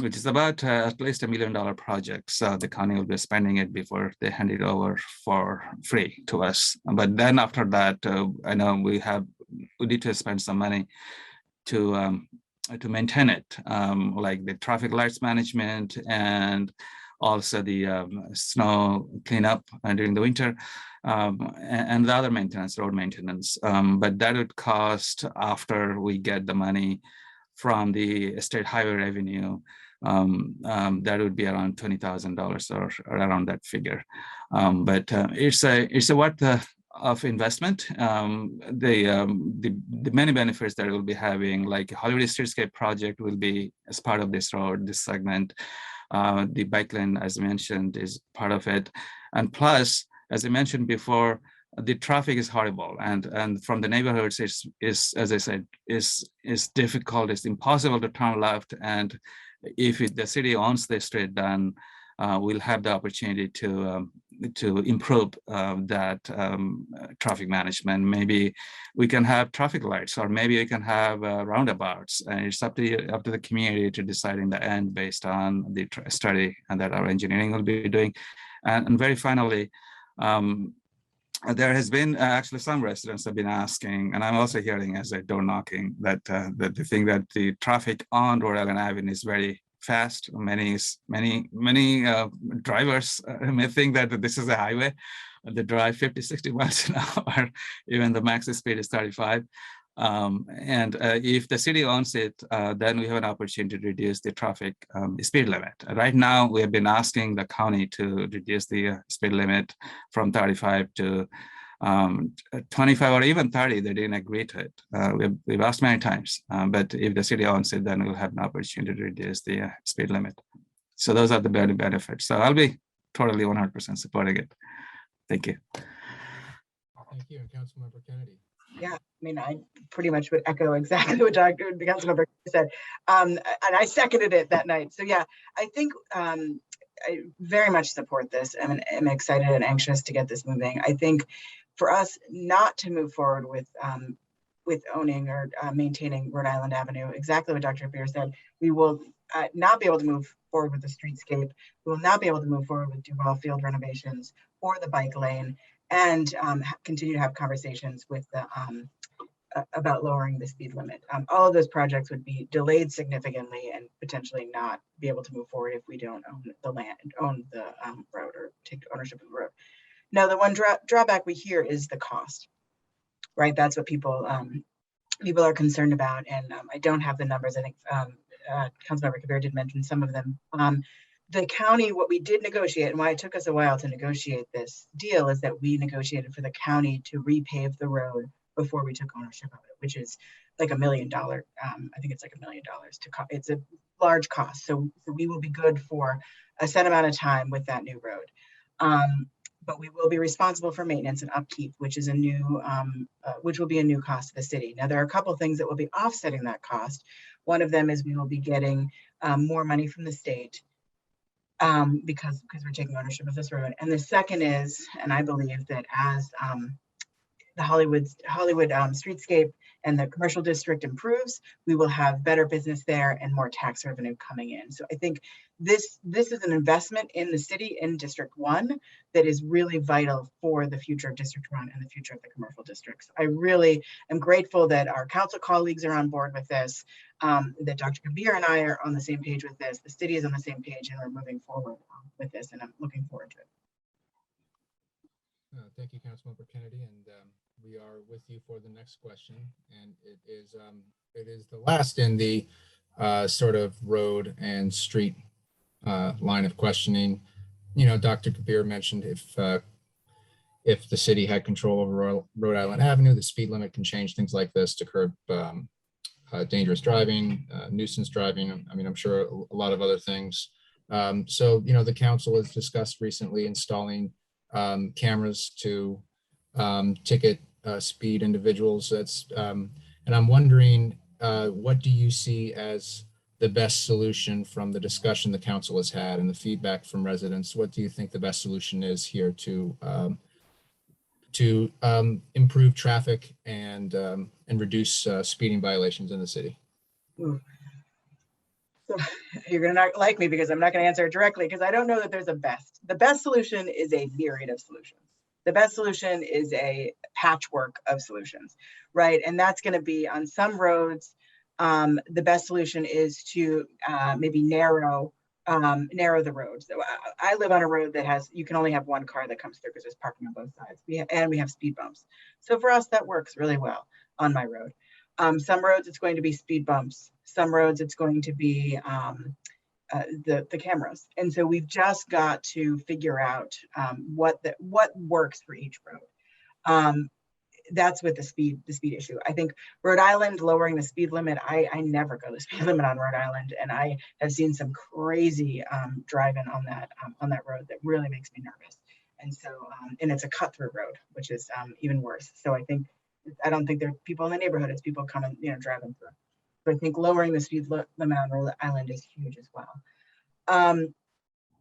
which is about at least $1 million project. So the county will be spending it before they hand it over for free to us. But then after that, I know we need to spend some money to maintain it, like the traffic lights management and also the snow cleanup during the winter, and the other maintenance, road maintenance. But that would cost, after we get the money from the state highway revenue, that would be around $20,000 or around that figure. But it's a worth of investment. The many benefits that we'll be having, like Hollywood Streetscape project, will be as part of this road, this segment. The bike lane, as mentioned, is part of it, and plus, as I mentioned before, the traffic is horrible, and from the neighborhoods, is as I said, is difficult. It's impossible to turn left, and if the city owns the street, then we'll have the opportunity to improve that traffic management. Maybe we can have traffic lights, or maybe we can have roundabouts, and it's up to the community to decide in the end based on the study and that our engineering will be doing. And very finally, there has been actually some residents have been asking, and I'm also hearing as a door knocking, that they think that the traffic on Rhode Island Avenue is very fast. Many drivers may think that this is a highway. They drive 50, 60 miles an hour. Even the max speed is 35. And if the city owns it, then we have an opportunity to reduce the traffic speed limit. Right now, we have been asking the county to reduce the speed limit from 35 to 25 or even 30. They didn't agree to it. We've asked many times, but if the city owns it, then we'll have an opportunity to reduce the speed limit. So those are the benefits. So I'll be totally 100% supporting it. Thank you. Thank you, and Councilmember Kennedy. Yeah, I mean, I pretty much would echo exactly what Dr. Councilmember said, and I seconded it that night. So yeah, I think I very much support this, and I'm excited and anxious to get this moving. I think for us not to move forward with owning or maintaining Rhode Island Avenue, exactly what Dr. Beer said, we will not be able to move forward with the streetscape. We will not be able to move forward with Duval Field renovations or the bike lane, and continue to have conversations with the about lowering the speed limit. All of those projects would be delayed significantly and potentially not be able to move forward if we don't own the land, own the road, or take ownership of the road. Now, the one drawback we hear is the cost, right? That's what people people are concerned about, and I don't have the numbers. I think Councilmember Kabir did mention some of them. The county, what we did negotiate, and why it took us a while to negotiate this deal, is that we negotiated for the county to repave the road before we took ownership of it, which is like $1 million. I think it's like $1 million it's a large cost. So we will be good for a set amount of time with that new road. But we will be responsible for maintenance and upkeep, which is a new, which will be a new cost to the city. Now, there are a couple of things that will be offsetting that cost. One of them is we will be getting more money from the state because we're taking ownership of this road. And the second is, and I believe that as the Hollywood streetscape and the commercial district improves, we will have better business there and more tax revenue coming in. So I think this is an investment in the city, in District 1, that is really vital for the future of District 1 and the future of the commercial districts. I really am grateful that our council colleagues are on board with this, that Dr. Kabir and I are on the same page with this, the city is on the same page, and we're moving forward with this, and I'm looking forward to it. Thank you, Councilmember Kennedy, and we are with you for the next question, and it is the last in the sort of road and street line of questioning. You know, Dr. Kabir mentioned if the city had control over Rhode Island Avenue, the speed limit can change things like this to curb dangerous driving, nuisance driving. I mean, I'm sure a lot of other things. So, you know, the council has discussed recently installing cameras to ticket speed individuals. That's and I'm wondering, what do you see as the best solution from the discussion the council has had and the feedback from residents? What do you think the best solution is here to improve traffic and reduce speeding violations in the city? Ooh. So you're going to not like me because I'm not going to answer it directly, because I don't know that there's a best. The best solution is a myriad of solutions. The best solution is a patchwork of solutions, right? And that's going to be on some roads. The best solution is to maybe narrow the roads. So I live on a road that has, you can only have one car that comes through because there's parking on both sides. We have speed bumps. So for us, that works really well on my road. Some roads, it's going to be speed bumps. Some roads, it's going to be the cameras. And so we've just got to figure out what works for each road. That's with the speed issue. I think Rhode Island lowering the speed limit, I never go the speed limit on Rhode Island, and I have seen some crazy driving on that road that really makes me nervous. And so, and it's a cut-through road, which is even worse. So I don't think there are people in the neighborhood, it's people coming, driving through. So I think lowering the speed limit on Rhode Island is huge as well.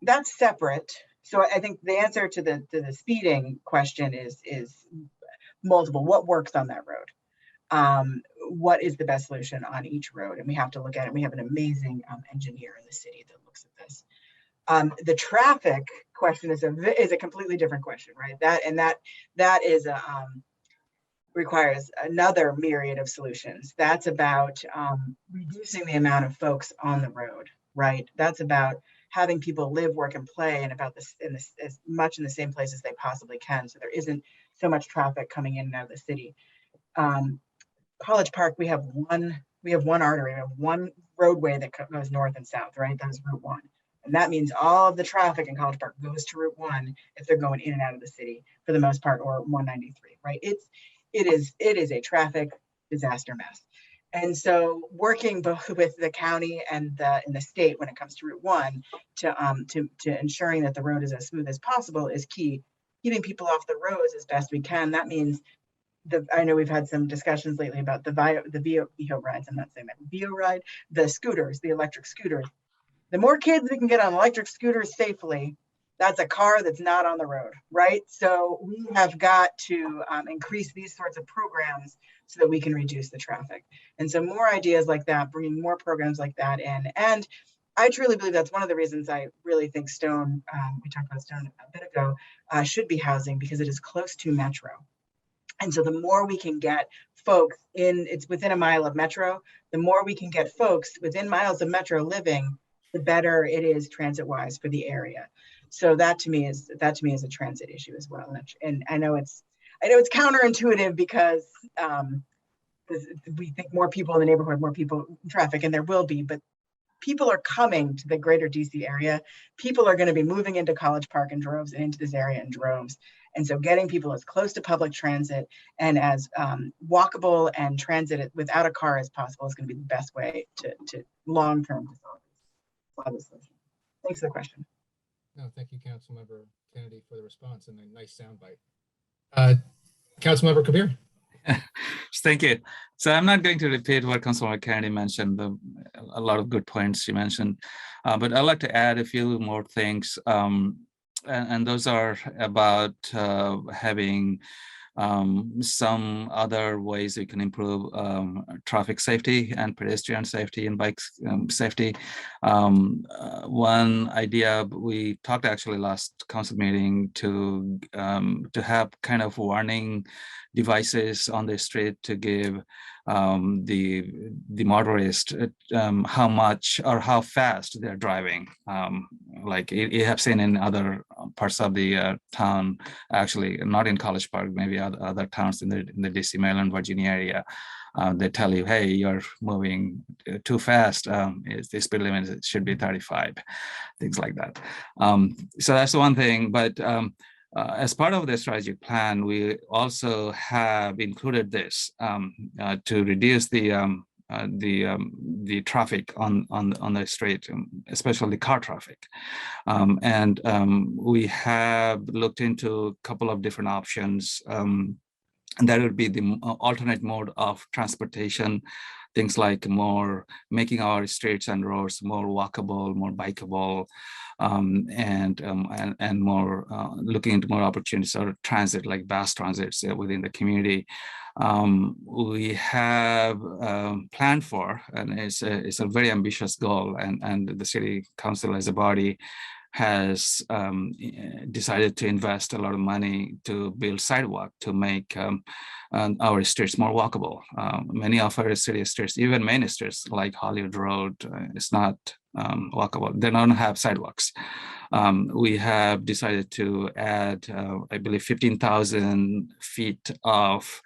That's separate. So I think the answer to the speeding question is multiple. What works on that road? What is the best solution on each road? And we have to look at it. We have an amazing engineer in the city that looks at this. The traffic question is a completely different question, right? That is requires another myriad of solutions. That's about reducing the amount of folks on the road, right? That's about having people live, work, and play and as much in the same place as they possibly can, so there isn't so much traffic coming in and out of the city. College Park, we have one artery, we have one roadway that goes north and south, right? That's Route 1. And that means all of the traffic in College Park goes to Route 1 if they're going in and out of the city for the most part, or 193, right? It is a traffic disaster mess. And so working both with the county and the state when it comes to Route 1 to ensuring that the road is as smooth as possible is key. Keeping people off the roads as best we can. That means I know we've had some discussions lately about the VO rides. I'm not saying that VO ride, the scooters, the electric scooters. The more kids we can get on electric scooters safely, that's a car that's not on the road, right? So we have got to increase these sorts of programs so that we can reduce the traffic. And so more ideas like that, bringing more programs like that in. And I truly believe that's one of the reasons I really think Stone, we talked about Stone a bit ago, should be housing, because it is close to Metro. And so the more we can get folks in, it's within a mile of Metro, the more we can get folks within miles of Metro living, the better it is transit-wise for the area. So that to me is a transit issue as well. And I know it's counterintuitive because we think more people in the neighborhood, more people traffic, and there will be, but people are coming to the greater DC area. People are going to be moving into College Park in droves and into this area in droves. And so getting people as close to public transit and as walkable and transit without a car as possible is going to be the best way to long-term solve this solution. Thanks for the question. No, thank you, Councilmember Kennedy, for the response and a nice soundbite. Councilmember Kabir. Thank you. So I'm not going to repeat what Councilmember Kennedy mentioned, a lot of good points she mentioned, but I'd like to add a few more things. And those are about having some other ways we can improve traffic safety and pedestrian safety and bike safety. One idea we talked actually last council meeting to have kind of warning devices on the street to give the motorist how much or how fast they're driving. Like you have seen in other parts of the town, actually not in College Park, maybe other towns in the DC, Maryland, Virginia area. They tell you, hey, you're moving too fast. The speed limit should be 35, things like that. So that's one thing. But as part of the strategic plan, we also have included this to reduce the traffic on the street, especially car traffic. And we have looked into a couple of different options. And that would be the alternate mode of transportation, things like making our streets and roads more walkable, more bikeable, and more looking into more opportunities for transit, like bus transits within the community. We have planned for, and it's a very ambitious goal, and the city council as a body has decided to invest a lot of money to build sidewalk to make our streets more walkable. Many of our city streets, even main streets like Hollywood Road, is not walkable. They don't have sidewalks. We have decided to add, I believe, 15,000 feet of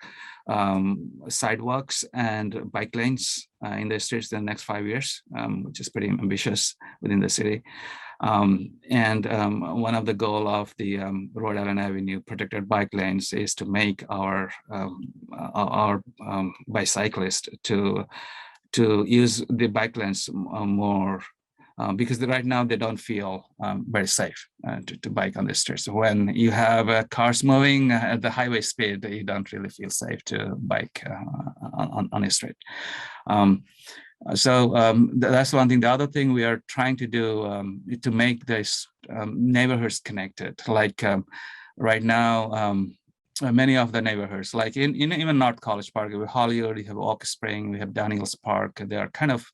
sidewalks and bike lanes in the streets in the next 5 years, which is pretty ambitious within the city. And one of the goal of the Rhode Island Avenue protected bike lanes is to make our bicyclists to use the bike lanes more, because right now they don't feel very safe to bike on the streets. So when you have cars moving at the highway speed, you don't really feel safe to bike on a street. So that's one thing. The other thing we are trying to do to make this neighborhoods connected. Like right now, many of the neighborhoods, like in even North College Park, we have Hollywood, we have Oak Spring, we have Daniels Park. They are kind of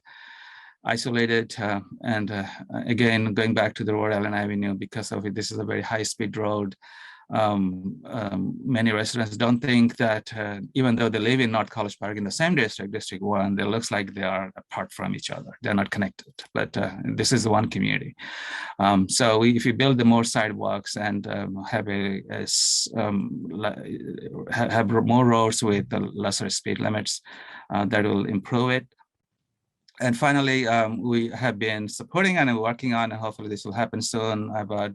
isolated, and again, going back to the Rhode Island Avenue, because of it, this is a very high-speed road. Many residents don't think that even though they live in North College Park in the same district, District 1, it looks like they are apart from each other. They're not connected, but this is one community. So if you build the more sidewalks and have more roads with lesser speed limits, that will improve it. And finally, we have been supporting and working on, and hopefully this will happen soon, about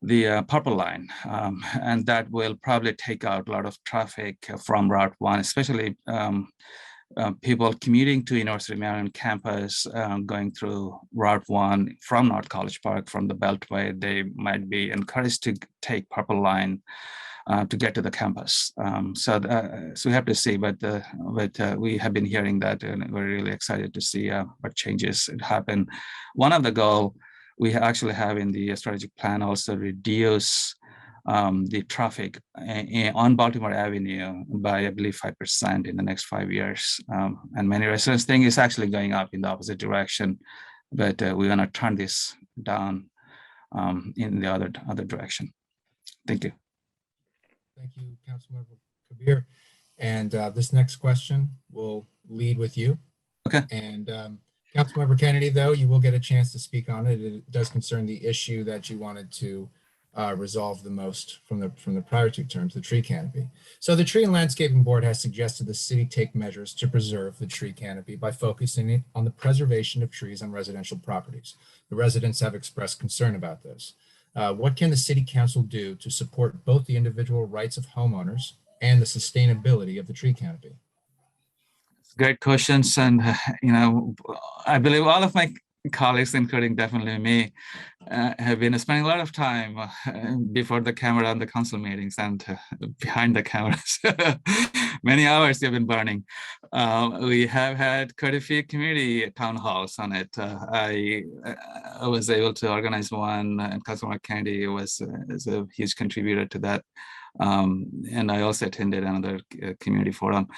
the Purple Line, and that will probably take out a lot of traffic from Route 1, especially people commuting to University of Maryland campus, going through Route 1 from North College Park, from the Beltway. They might be encouraged to take Purple Line to get to the campus. So we have to see, but we have been hearing that, and we're really excited to see what changes happen. One of the goals we actually have in the strategic plan also reduce the traffic on Baltimore Avenue by, I believe, 5% in the next 5 years. And many residents think it's actually going up in the opposite direction, but we're going to turn this down in the other direction. Thank you. Thank you, Councilmember Kabir. And this next question will lead with you. Okay. And Councilmember Kennedy, though, you will get a chance to speak on it. It does concern the issue that you wanted to resolve the most from the prior two terms, the tree canopy. So the Tree and Landscaping Board has suggested the city take measures to preserve the tree canopy by focusing on the preservation of trees on residential properties. The residents have expressed concern about this. What can the City Council do to support both the individual rights of homeowners and the sustainability of the tree canopy? Great questions. And, I believe all of my colleagues, including definitely me, have been spending a lot of time before the camera on the council meetings and behind the cameras. Many hours have been burning. We have had quite a few community town halls on it. I was able to organize one, and Councilmember Kennedy was a huge contributor to that. And I also attended another community forum.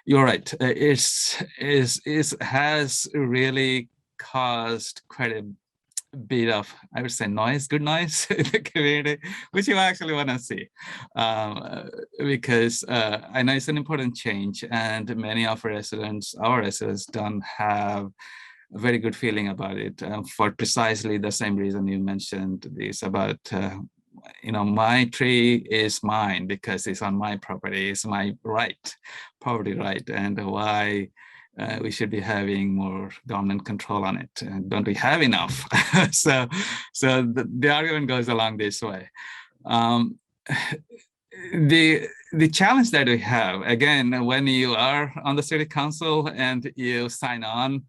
You're right. It has really caused quite a bit of, I would say, noise, good noise in the community, which you actually want to see, because I know it's an important change, and many of our residents don't have a very good feeling about it for precisely the same reason you mentioned this about my tree is mine because it's on my property, it's my property right, and why we should be having more government control on it. Don't we have enough? So the argument goes along this way. The challenge that we have, again, when you are on the city council and you sign on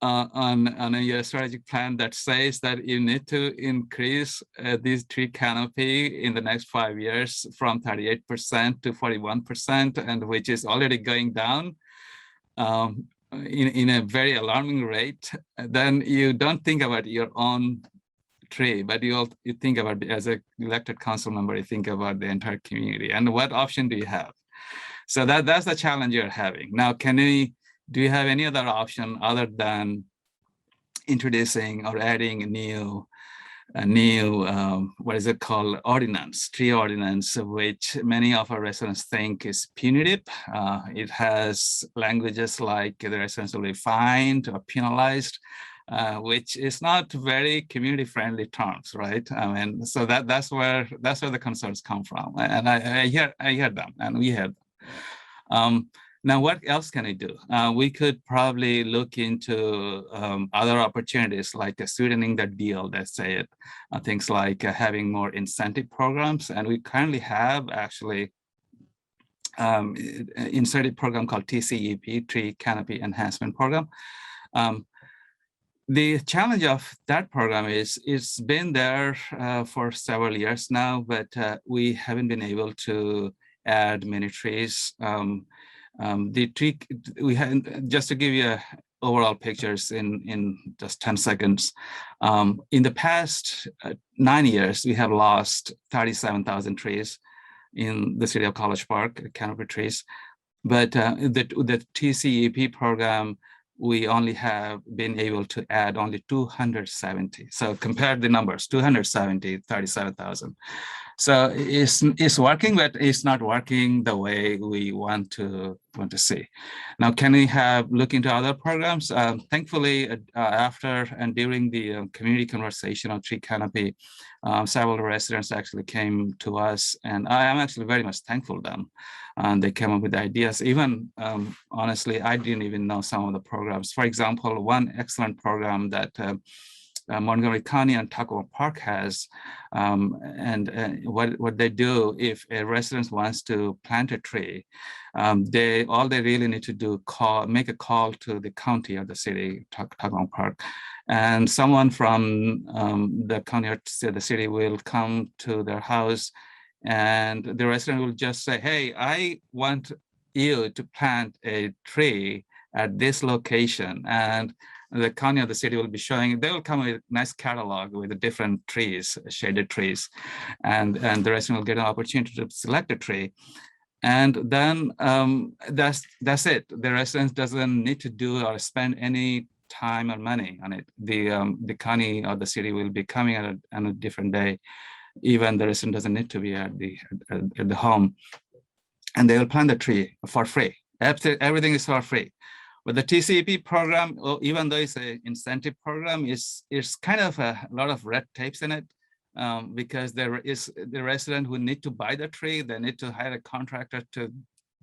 a strategic plan that says that you need to increase this tree canopy in the next 5 years from 38% to 41%, and which is already going down in a very alarming rate, then you don't think about your own tree, but you think about, as an elected council member, you think about the entire community and what option do you have. So that's the challenge you're having. Now, do you have any other option other than introducing or adding a new what is it called, tree ordinance, which many of our residents think is punitive. It has languages like the residents will be fined or penalized, which is not very community friendly terms, right? I mean, so that's where the concerns come from, and I hear them, and we hear them. Now, what else can we do? We could probably look into other opportunities like sweetening the deal, let's say it, things like having more incentive programs. And we currently have actually incentive program called TCEP, Tree Canopy Enhancement Program. The challenge of that program is it's been there for several years now, but we haven't been able to add many trees. The tree, we had, just to give you overall pictures in just 10 seconds, in the past 9 years, we have lost 37,000 trees in the city of College Park, canopy trees. But the TCEP program, we only have been able to add only 270. So compare the numbers, 270, 37,000. So it's working, but it's not working the way we want to see. Now, can we look into other programs? Thankfully, after and during the community conversation on tree canopy, several residents actually came to us, and I am actually very much thankful to them. And they came up with ideas. Even honestly, I didn't even know some of the programs. For example, one excellent program that Montgomery County and Tacoma Park has, and what they do if a resident wants to plant a tree, all they really need to do make a call to the county or the city, Tacoma Park, and someone from the county or the city will come to their house, and the resident will just say, "Hey, I want you to plant a tree at this location," and the county or the city will be showing, they will come with a nice catalog with the different trees, shaded trees, and the resident will get an opportunity to select a tree. And then that's it. The resident doesn't need to do or spend any time or money on it. The county or the city will be coming on a different day. Even the resident doesn't need to be at the home, and they will plant the tree for free. Everything is for free. But the TCEP program, even though it's an incentive program, it's kind of a lot of red tapes in it, because there is the resident who need to buy the tree. They need to hire a contractor to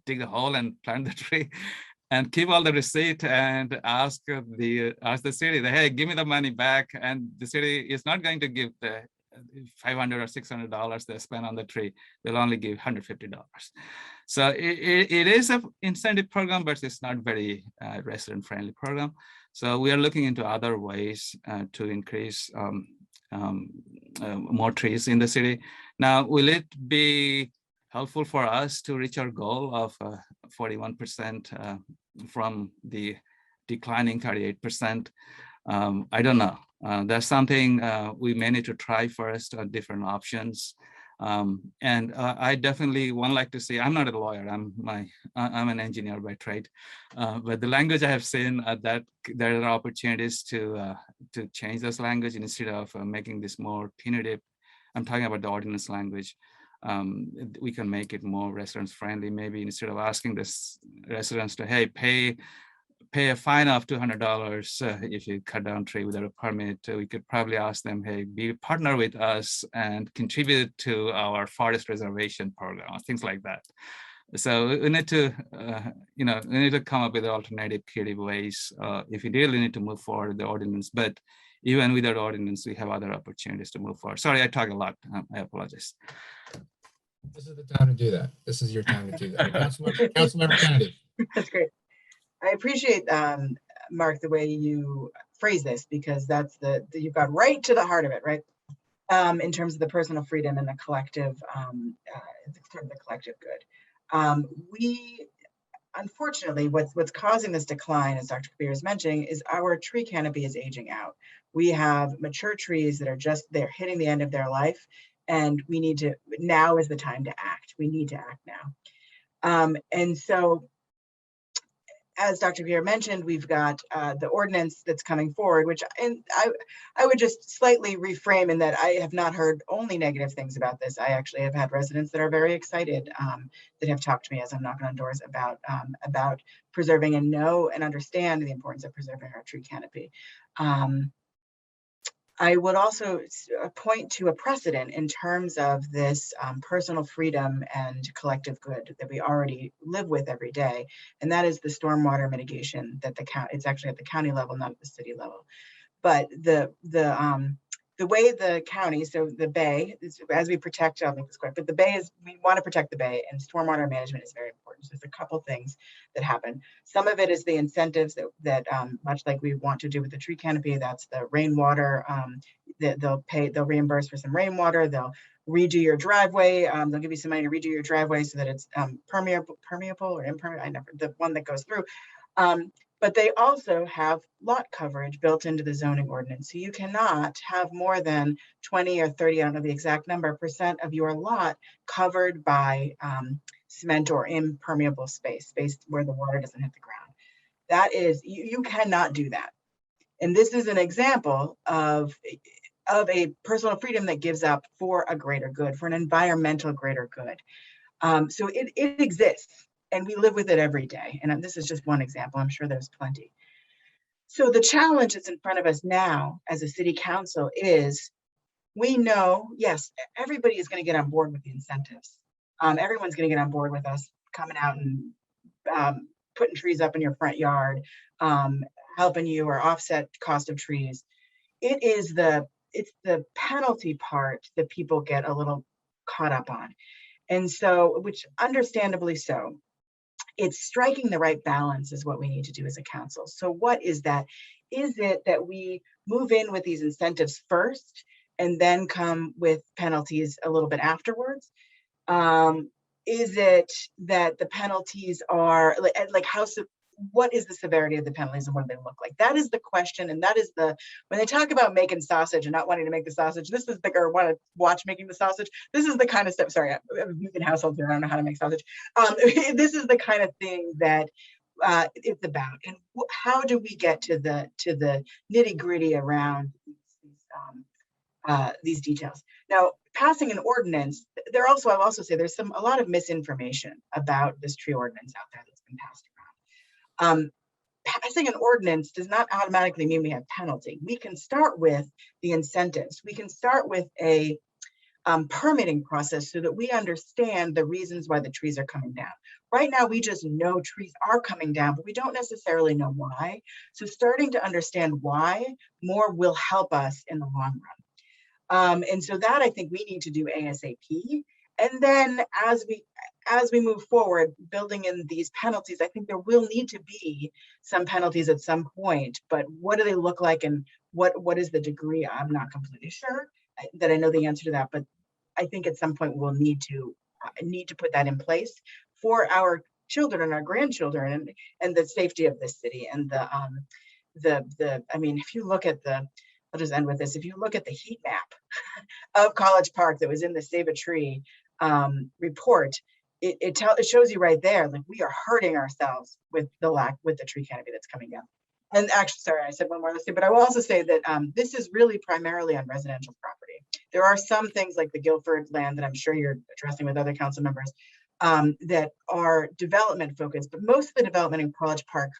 dig a hole and plant the tree, and keep all the receipt and ask the city, hey, give me the money back. And the city is not going to give the $500 or $600 they spend on the tree. They'll only give $150. So it is an incentive program, but it's not very resident friendly program. So we are looking into other ways to increase more trees in the city. Now, will it be helpful for us to reach our goal of 41% from the declining 38%? I don't know. That's something we may need to try first on different options. And I definitely would like to see, I'm not a lawyer, I'm an engineer by trade, but the language I have seen that there are opportunities to change this language instead of making this more punitive. I'm talking about the ordinance language. We can make it more residents friendly. Maybe instead of asking this residents to, hey, pay a fine of $200 if you cut down tree without a permit, we could probably ask them, hey, be a partner with us and contribute to our forest reservation program, things like that. So we need to, we need to come up with alternative creative ways if we really need to move forward with the ordinance. But even without ordinance, we have other opportunities to move forward. Sorry, I talk a lot. I apologize. This is the time to do that. This is your time to do that. Councilmember Kennedy. That's great. I appreciate, Mark, the way you phrase this, because that's you got right to the heart of it, right? In terms of the personal freedom and the collective, the collective good. We, unfortunately, what's causing this decline, as Dr. Kabir is mentioning, is our tree canopy is aging out. We have mature trees that are they're hitting the end of their life, and we need to, now is the time to act. We need to act now. And so, as Dr. Kabir mentioned, we've got the ordinance that's coming forward, which I would just slightly reframe in that I have not heard only negative things about this. I actually have had residents that are very excited that have talked to me as I'm knocking on doors about preserving and know and understand the importance of preserving our tree canopy. I would also point to a precedent in terms of this personal freedom and collective good that we already live with every day, and that is the stormwater mitigation that the county, it's actually at the county level, not at the city level. But the way the county, so the bay, as we protect, I'll make this quick, but the bay is, we want to protect the bay, and stormwater management is very important. So there's a couple things that happen. Some of it is the incentives that much like we want to do with the tree canopy, that's the rainwater, they'll reimburse for some rainwater, they'll redo your driveway, they'll give you some money to redo your driveway so that it's permeable or impermeable, the one that goes through. But they also have lot coverage built into the zoning ordinance. So you cannot have more than 20 or 30, I don't know the exact number, % of your lot covered by cement or impermeable space where the water doesn't hit the ground. That is, you cannot do that. And this is an example of a personal freedom that gives up for a greater good, for an environmental greater good. So it exists. And we live with it every day. And this is just one example. I'm sure there's plenty. So the challenge that's in front of us now as a city council is, we know, yes, everybody is going to get on board with the incentives. Everyone's going to get on board with us coming out and putting trees up in your front yard, helping you or offset cost of trees. It's the penalty part that people get a little caught up on. And so, which understandably so. It's striking the right balance is what we need to do as a council. So what is that? Is it that we move in with these incentives first and then come with penalties a little bit afterwards? Is it that the penalties are like how what is the severity of the penalties and what do they look like? That is the question. And that is when they talk about making sausage and not wanting to make the sausage, this is or want to watch making the sausage. This is the kind of stuff, sorry, I have a vegan household here. I don't know how to make sausage. This is the kind of thing that it's about. And how do we get to the nitty gritty around these details? Now, passing an ordinance, I'll also say there's a lot of misinformation about this tree ordinance out there that's been passed around. Passing an ordinance does not automatically mean we have penalty. We can start with the incentives. We can start with a permitting process so that we understand the reasons why the trees are coming down. Right now, we just know trees are coming down, but we don't necessarily know why. So starting to understand why more will help us in the long run. And so that I think we need to do ASAP. And then as we move forward, building in these penalties, I think there will need to be some penalties at some point, but what do they look like and what is the degree? I'm not completely sure that I know the answer to that, but I think at some point we'll need to put that in place for our children and our grandchildren and the safety of this city. And I mean, if you look at I'll just end with this. If you look at the heat map of College Park that was in the Save a Tree report, it shows you right there, like we are hurting ourselves with the tree canopy that's coming down. And actually, sorry, I said one more thing, but I will also say that this is really primarily on residential property. There are some things like the Guilford land that I'm sure you're addressing with other council members that are development focused, but most of the development in College Park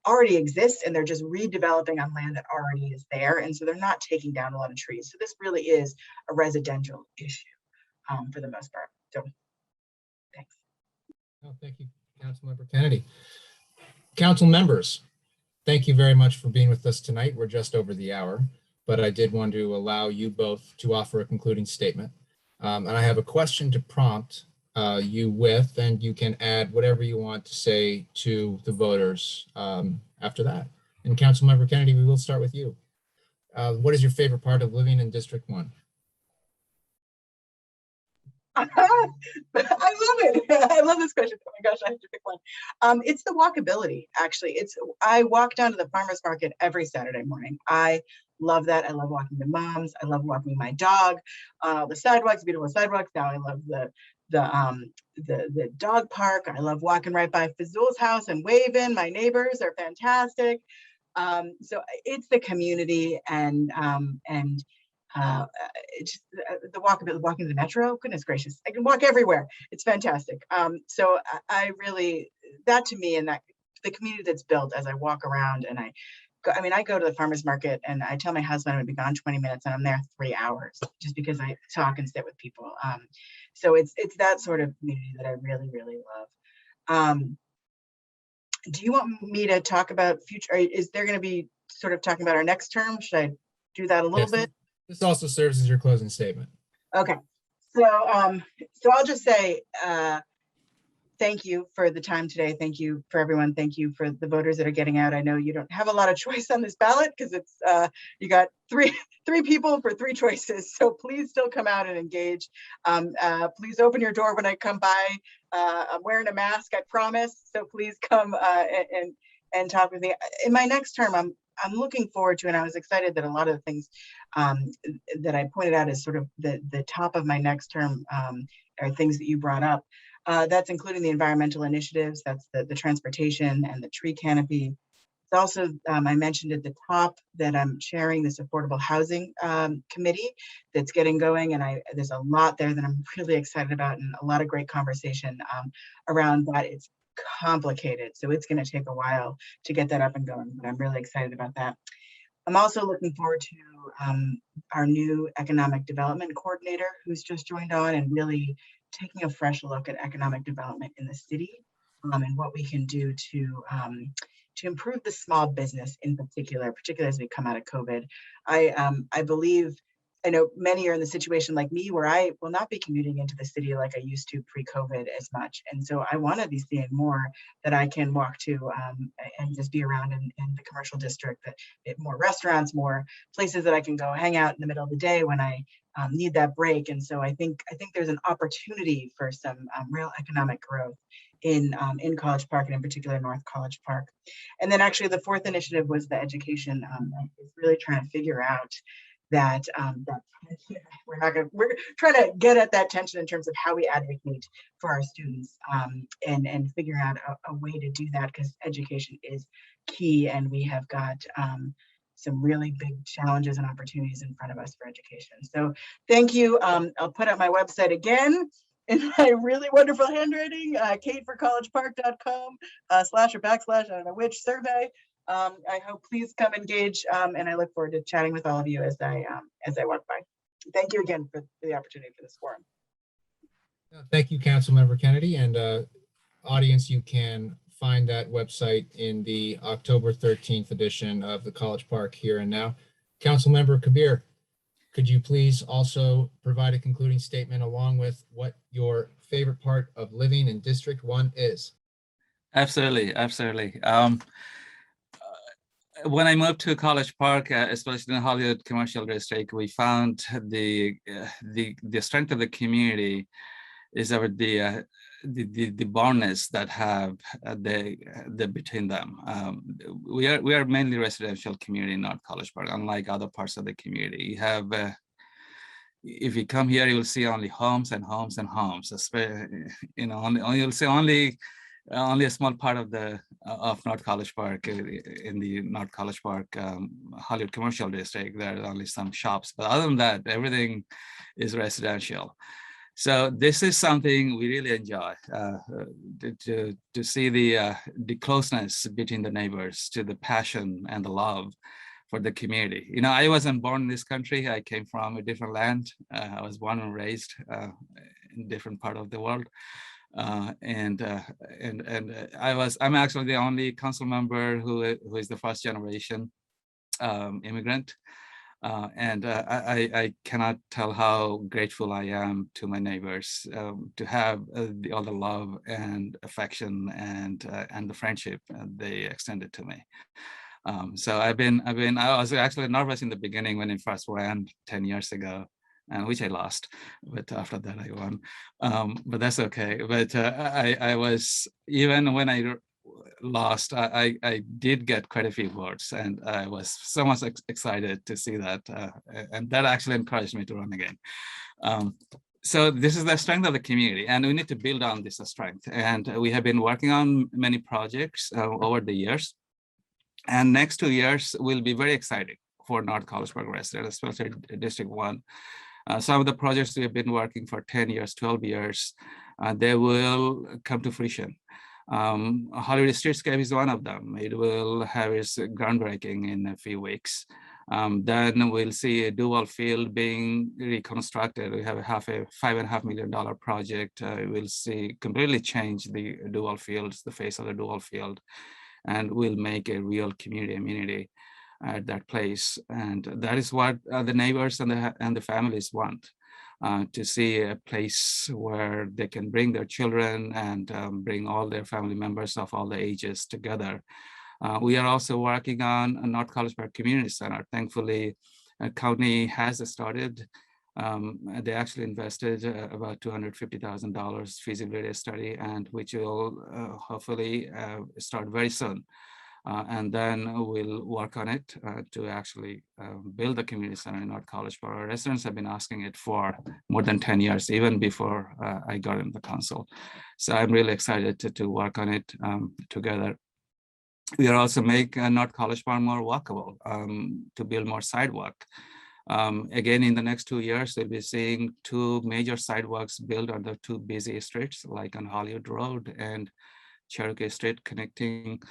already exists and they're just redeveloping on land that already is there. And so they're not taking down a lot of trees. So this really is a residential issue for the most part. So thanks. Oh, thank you, Councilmember Kennedy. Council members, thank you very much for being with us tonight. We're just over the hour, but I did want to allow you both to offer a concluding statement. And I have a question to prompt you with, and you can add whatever you want to say to the voters after that. And Councilmember Kennedy, we will start with you. What is your favorite part of living in District 1? I love it. I love this question. Oh my gosh, I have to pick one. It's the walkability, actually. I walk down to the farmer's market every Saturday morning. I love that. I love walking the moms. I love walking my dog on all the sidewalks, beautiful sidewalks. Now I love the dog park. I love walking right by Fazul's house and waving. My neighbors are fantastic. So it's the community and just the walkability, walking the metro. Goodness gracious, I can walk everywhere. It's fantastic. So I really, that to me, and that the community that's built as I walk around and I go to the farmer's market and I tell my husband I'm gonna be gone 20 minutes and I'm there 3 hours just because I talk and sit with people. So it's that sort of community that I really, really love. Do you want me to talk about future? Is there going to be sort of talking about our next term? Should I do that a little bit? This also serves as your closing statement. Okay. So I'll just say thank you for the time today. Thank you for everyone. Thank you for the voters that are getting out. I know you don't have a lot of choice on this ballot because it's you got three people for 3 choices. So please still come out and engage. Please open your door when I come by. I'm wearing a mask, I promise. So please come and talk with me. In my next term, I'm looking forward to, and I was excited that a lot of the things that I pointed out as sort of the top of my next term are things that you brought up. That's including the environmental initiatives, that's the transportation and the tree canopy. It's also, I mentioned at the top that I'm chairing this affordable housing committee that's getting going, and there's a lot there that I'm really excited about and a lot of great conversation around that. It's complicated, so it's going to take a while to get that up and going, but I'm really excited about that. I'm also looking forward to our new economic development coordinator who's just joined on and really taking a fresh look at economic development in the city and what we can do to improve the small business in particular as we come out of COVID. I believe, I know many are in the situation like me where I will not be commuting into the city like I used to pre-COVID as much. And so I want to be seeing more that I can walk to and just be around in the commercial district, more restaurants, more places that I can go hang out in the middle of the day when I need that break. And so I think there's an opportunity for some real economic growth in College Park, and in particular North College Park. And then actually the fourth initiative was the education. It's really trying to figure out that we're trying to get at that tension in terms of how we advocate for our students, and figure out a way to do that, because education is key, and we have got some really big challenges and opportunities in front of us for education. So thank you. I'll put up my website again in my really wonderful handwriting, kateforcollegepark.com // I don't know which survey. I hope please come engage, and I look forward to chatting with all of you as I walk by. Thank you again for the opportunity for this forum. Thank you, Councilmember Kennedy, and audience, you can find that website in the October 13th edition of the College Park Here and Now. Councilmember Kabir, could you please also provide a concluding statement along with what your favorite part of living in District 1 is? Absolutely, absolutely. When I moved to College Park, especially in the Hollywood Commercial District, we found the strength of the community is over the bondness that have between them. We are mainly residential community in North College Park, unlike other parts of the community. You have if you come here, you will see only homes and homes and homes. You know, you'll see only a small part of North College Park in the North College Park Hollywood Commercial District. There are only some shops, but other than that, everything is residential. So this is something we really enjoy, to see the closeness between the neighbors, to the passion and the love for the community. You know, I wasn't born in this country. I came from a different land. I was born and raised in a different part of the world. I'm actually the only council member who is the first generation immigrant. I cannot tell how grateful I am to my neighbors to have all the love and affection and the friendship they extended to me. So I was actually nervous in the beginning when I first ran 10 years ago, which I lost, but after that I won. But that's okay. But I was, even when I lost, I did get quite a few votes, and I was so much excited to see that, and that actually encouraged me to run again. So this is the strength of the community, and we need to build on this strength. And we have been working on many projects over the years, and next 2 years will be very exciting for North College Park residents, especially District 1. Some of the projects we have been working for 10 years, 12 years, they will come to fruition. Hollywood Streetscape is one of them. It will have its groundbreaking in a few weeks. Then we'll see a dual field being reconstructed. We have a $5.5 million project. We'll see completely change the dual fields, the face of the dual field, and we'll make a real community amenity at that place. And that is what the neighbors and the families want. To see a place where they can bring their children and bring all their family members of all the ages together. We are also working on a North College Park Community Center. Thankfully, county has started. They actually invested about $250,000 feasibility study, and which will hopefully start very soon. And then we'll work on it to actually build the community center in North College Park. Our residents have been asking it for more than 10 years, even before I got in the council. So I'm really excited to work on it together. We are also making North College Park more walkable, to build more sidewalk. Again, in the next 2 years, we'll be seeing 2 major sidewalks built on the 2 busy streets, like on Hollywood Road and Cherokee Street, connecting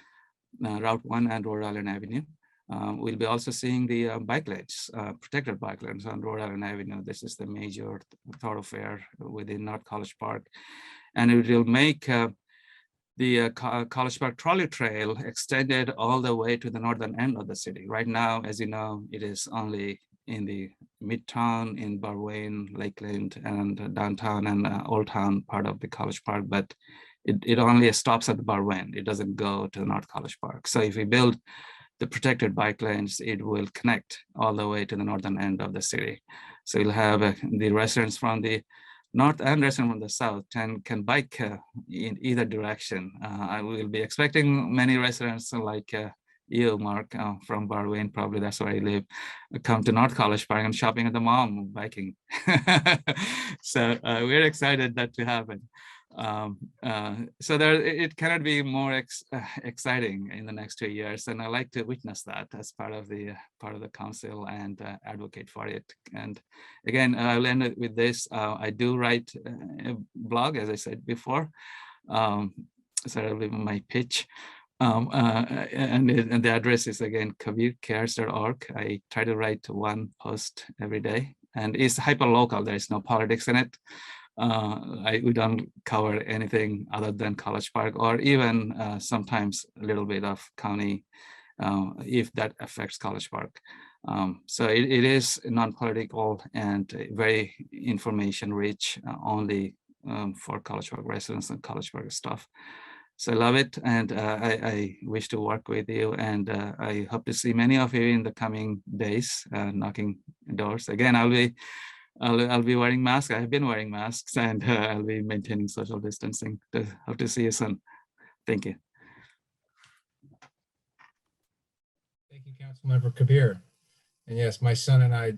Route 1 and Rhode Island Avenue. We'll be also seeing the bike lanes, protected bike lanes on Rhode Island Avenue. This is the major thoroughfare within North College Park. And it will make the College Park Trolley Trail extended all the way to the northern end of the city. Right now, as you know, it is only in the Midtown, in Barwayne, Lakeland, and downtown and Old Town part of the College Park, but it only stops at the Barwayne. It doesn't go to North College Park. So if we build the protected bike lanes, it will connect all the way to the northern end of the city. So you'll have the residents from the north and residents from the south can bike in either direction. I will be expecting many residents like you, Mark, from Barwin, probably that's where I live, come to North College Park and shopping at the mom biking. So we're excited that to happen. So it cannot be more exciting in the next 2 years, and I like to witness that as part of the council and advocate for it. And again, I'll end it with this. I do write a blog, as I said before. So that'll be my pitch. And the address is again kabircares.org. I try to write one post every day, and it's hyper local. There is no politics in it. We don't cover anything other than College Park, or even sometimes a little bit of county if that affects College Park. So it is non-political and very information rich, only for College Park residents and College Park staff. So I love it, and I wish to work with you, and I hope to see many of you in the coming days, knocking doors. Again, I'll be wearing masks. I have been wearing masks, and I'll be maintaining social distancing. Hope to see you soon. Thank you. Thank you, Councilmember Kabir. And yes, my son and I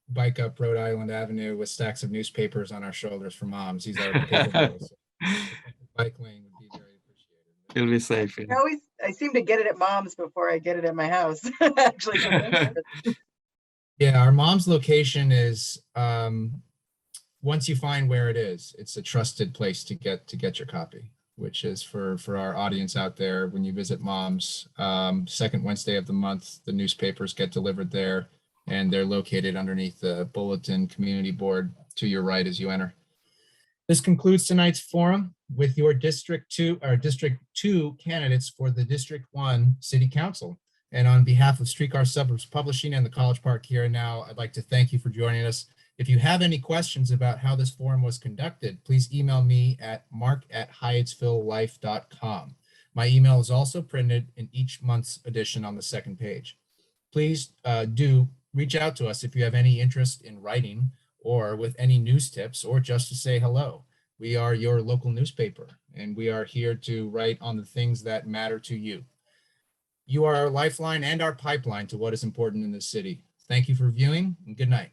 bike up Rhode Island Avenue with stacks of newspapers on our shoulders for moms. He's our paper boy. So bike lane would be very appreciated. You'll be safe. Yeah. I seem to get it at mom's before I get it at my house. Actually, yeah, our mom's location is once you find where it is, it's a trusted place to get your copy, which is for our audience out there. When you visit mom's, second Wednesday of the month, the newspapers get delivered there, and they're located underneath the bulletin community board to your right as you enter. This concludes tonight's forum with your District 2 candidates for the District 1 City Council. And on behalf of Streetcar Suburbs Publishing and the College Park Here and Now, I'd like to thank you for joining us. If you have any questions about how this forum was conducted, please email me at mark@hyattsvillelife.com. My email is also printed in each month's edition on the second page. Please do reach out to us if you have any interest in writing or with any news tips, or just to say hello. We are your local newspaper, and we are here to write on the things that matter to you. You are our lifeline and our pipeline to what is important in this city. Thank you for viewing, and good night.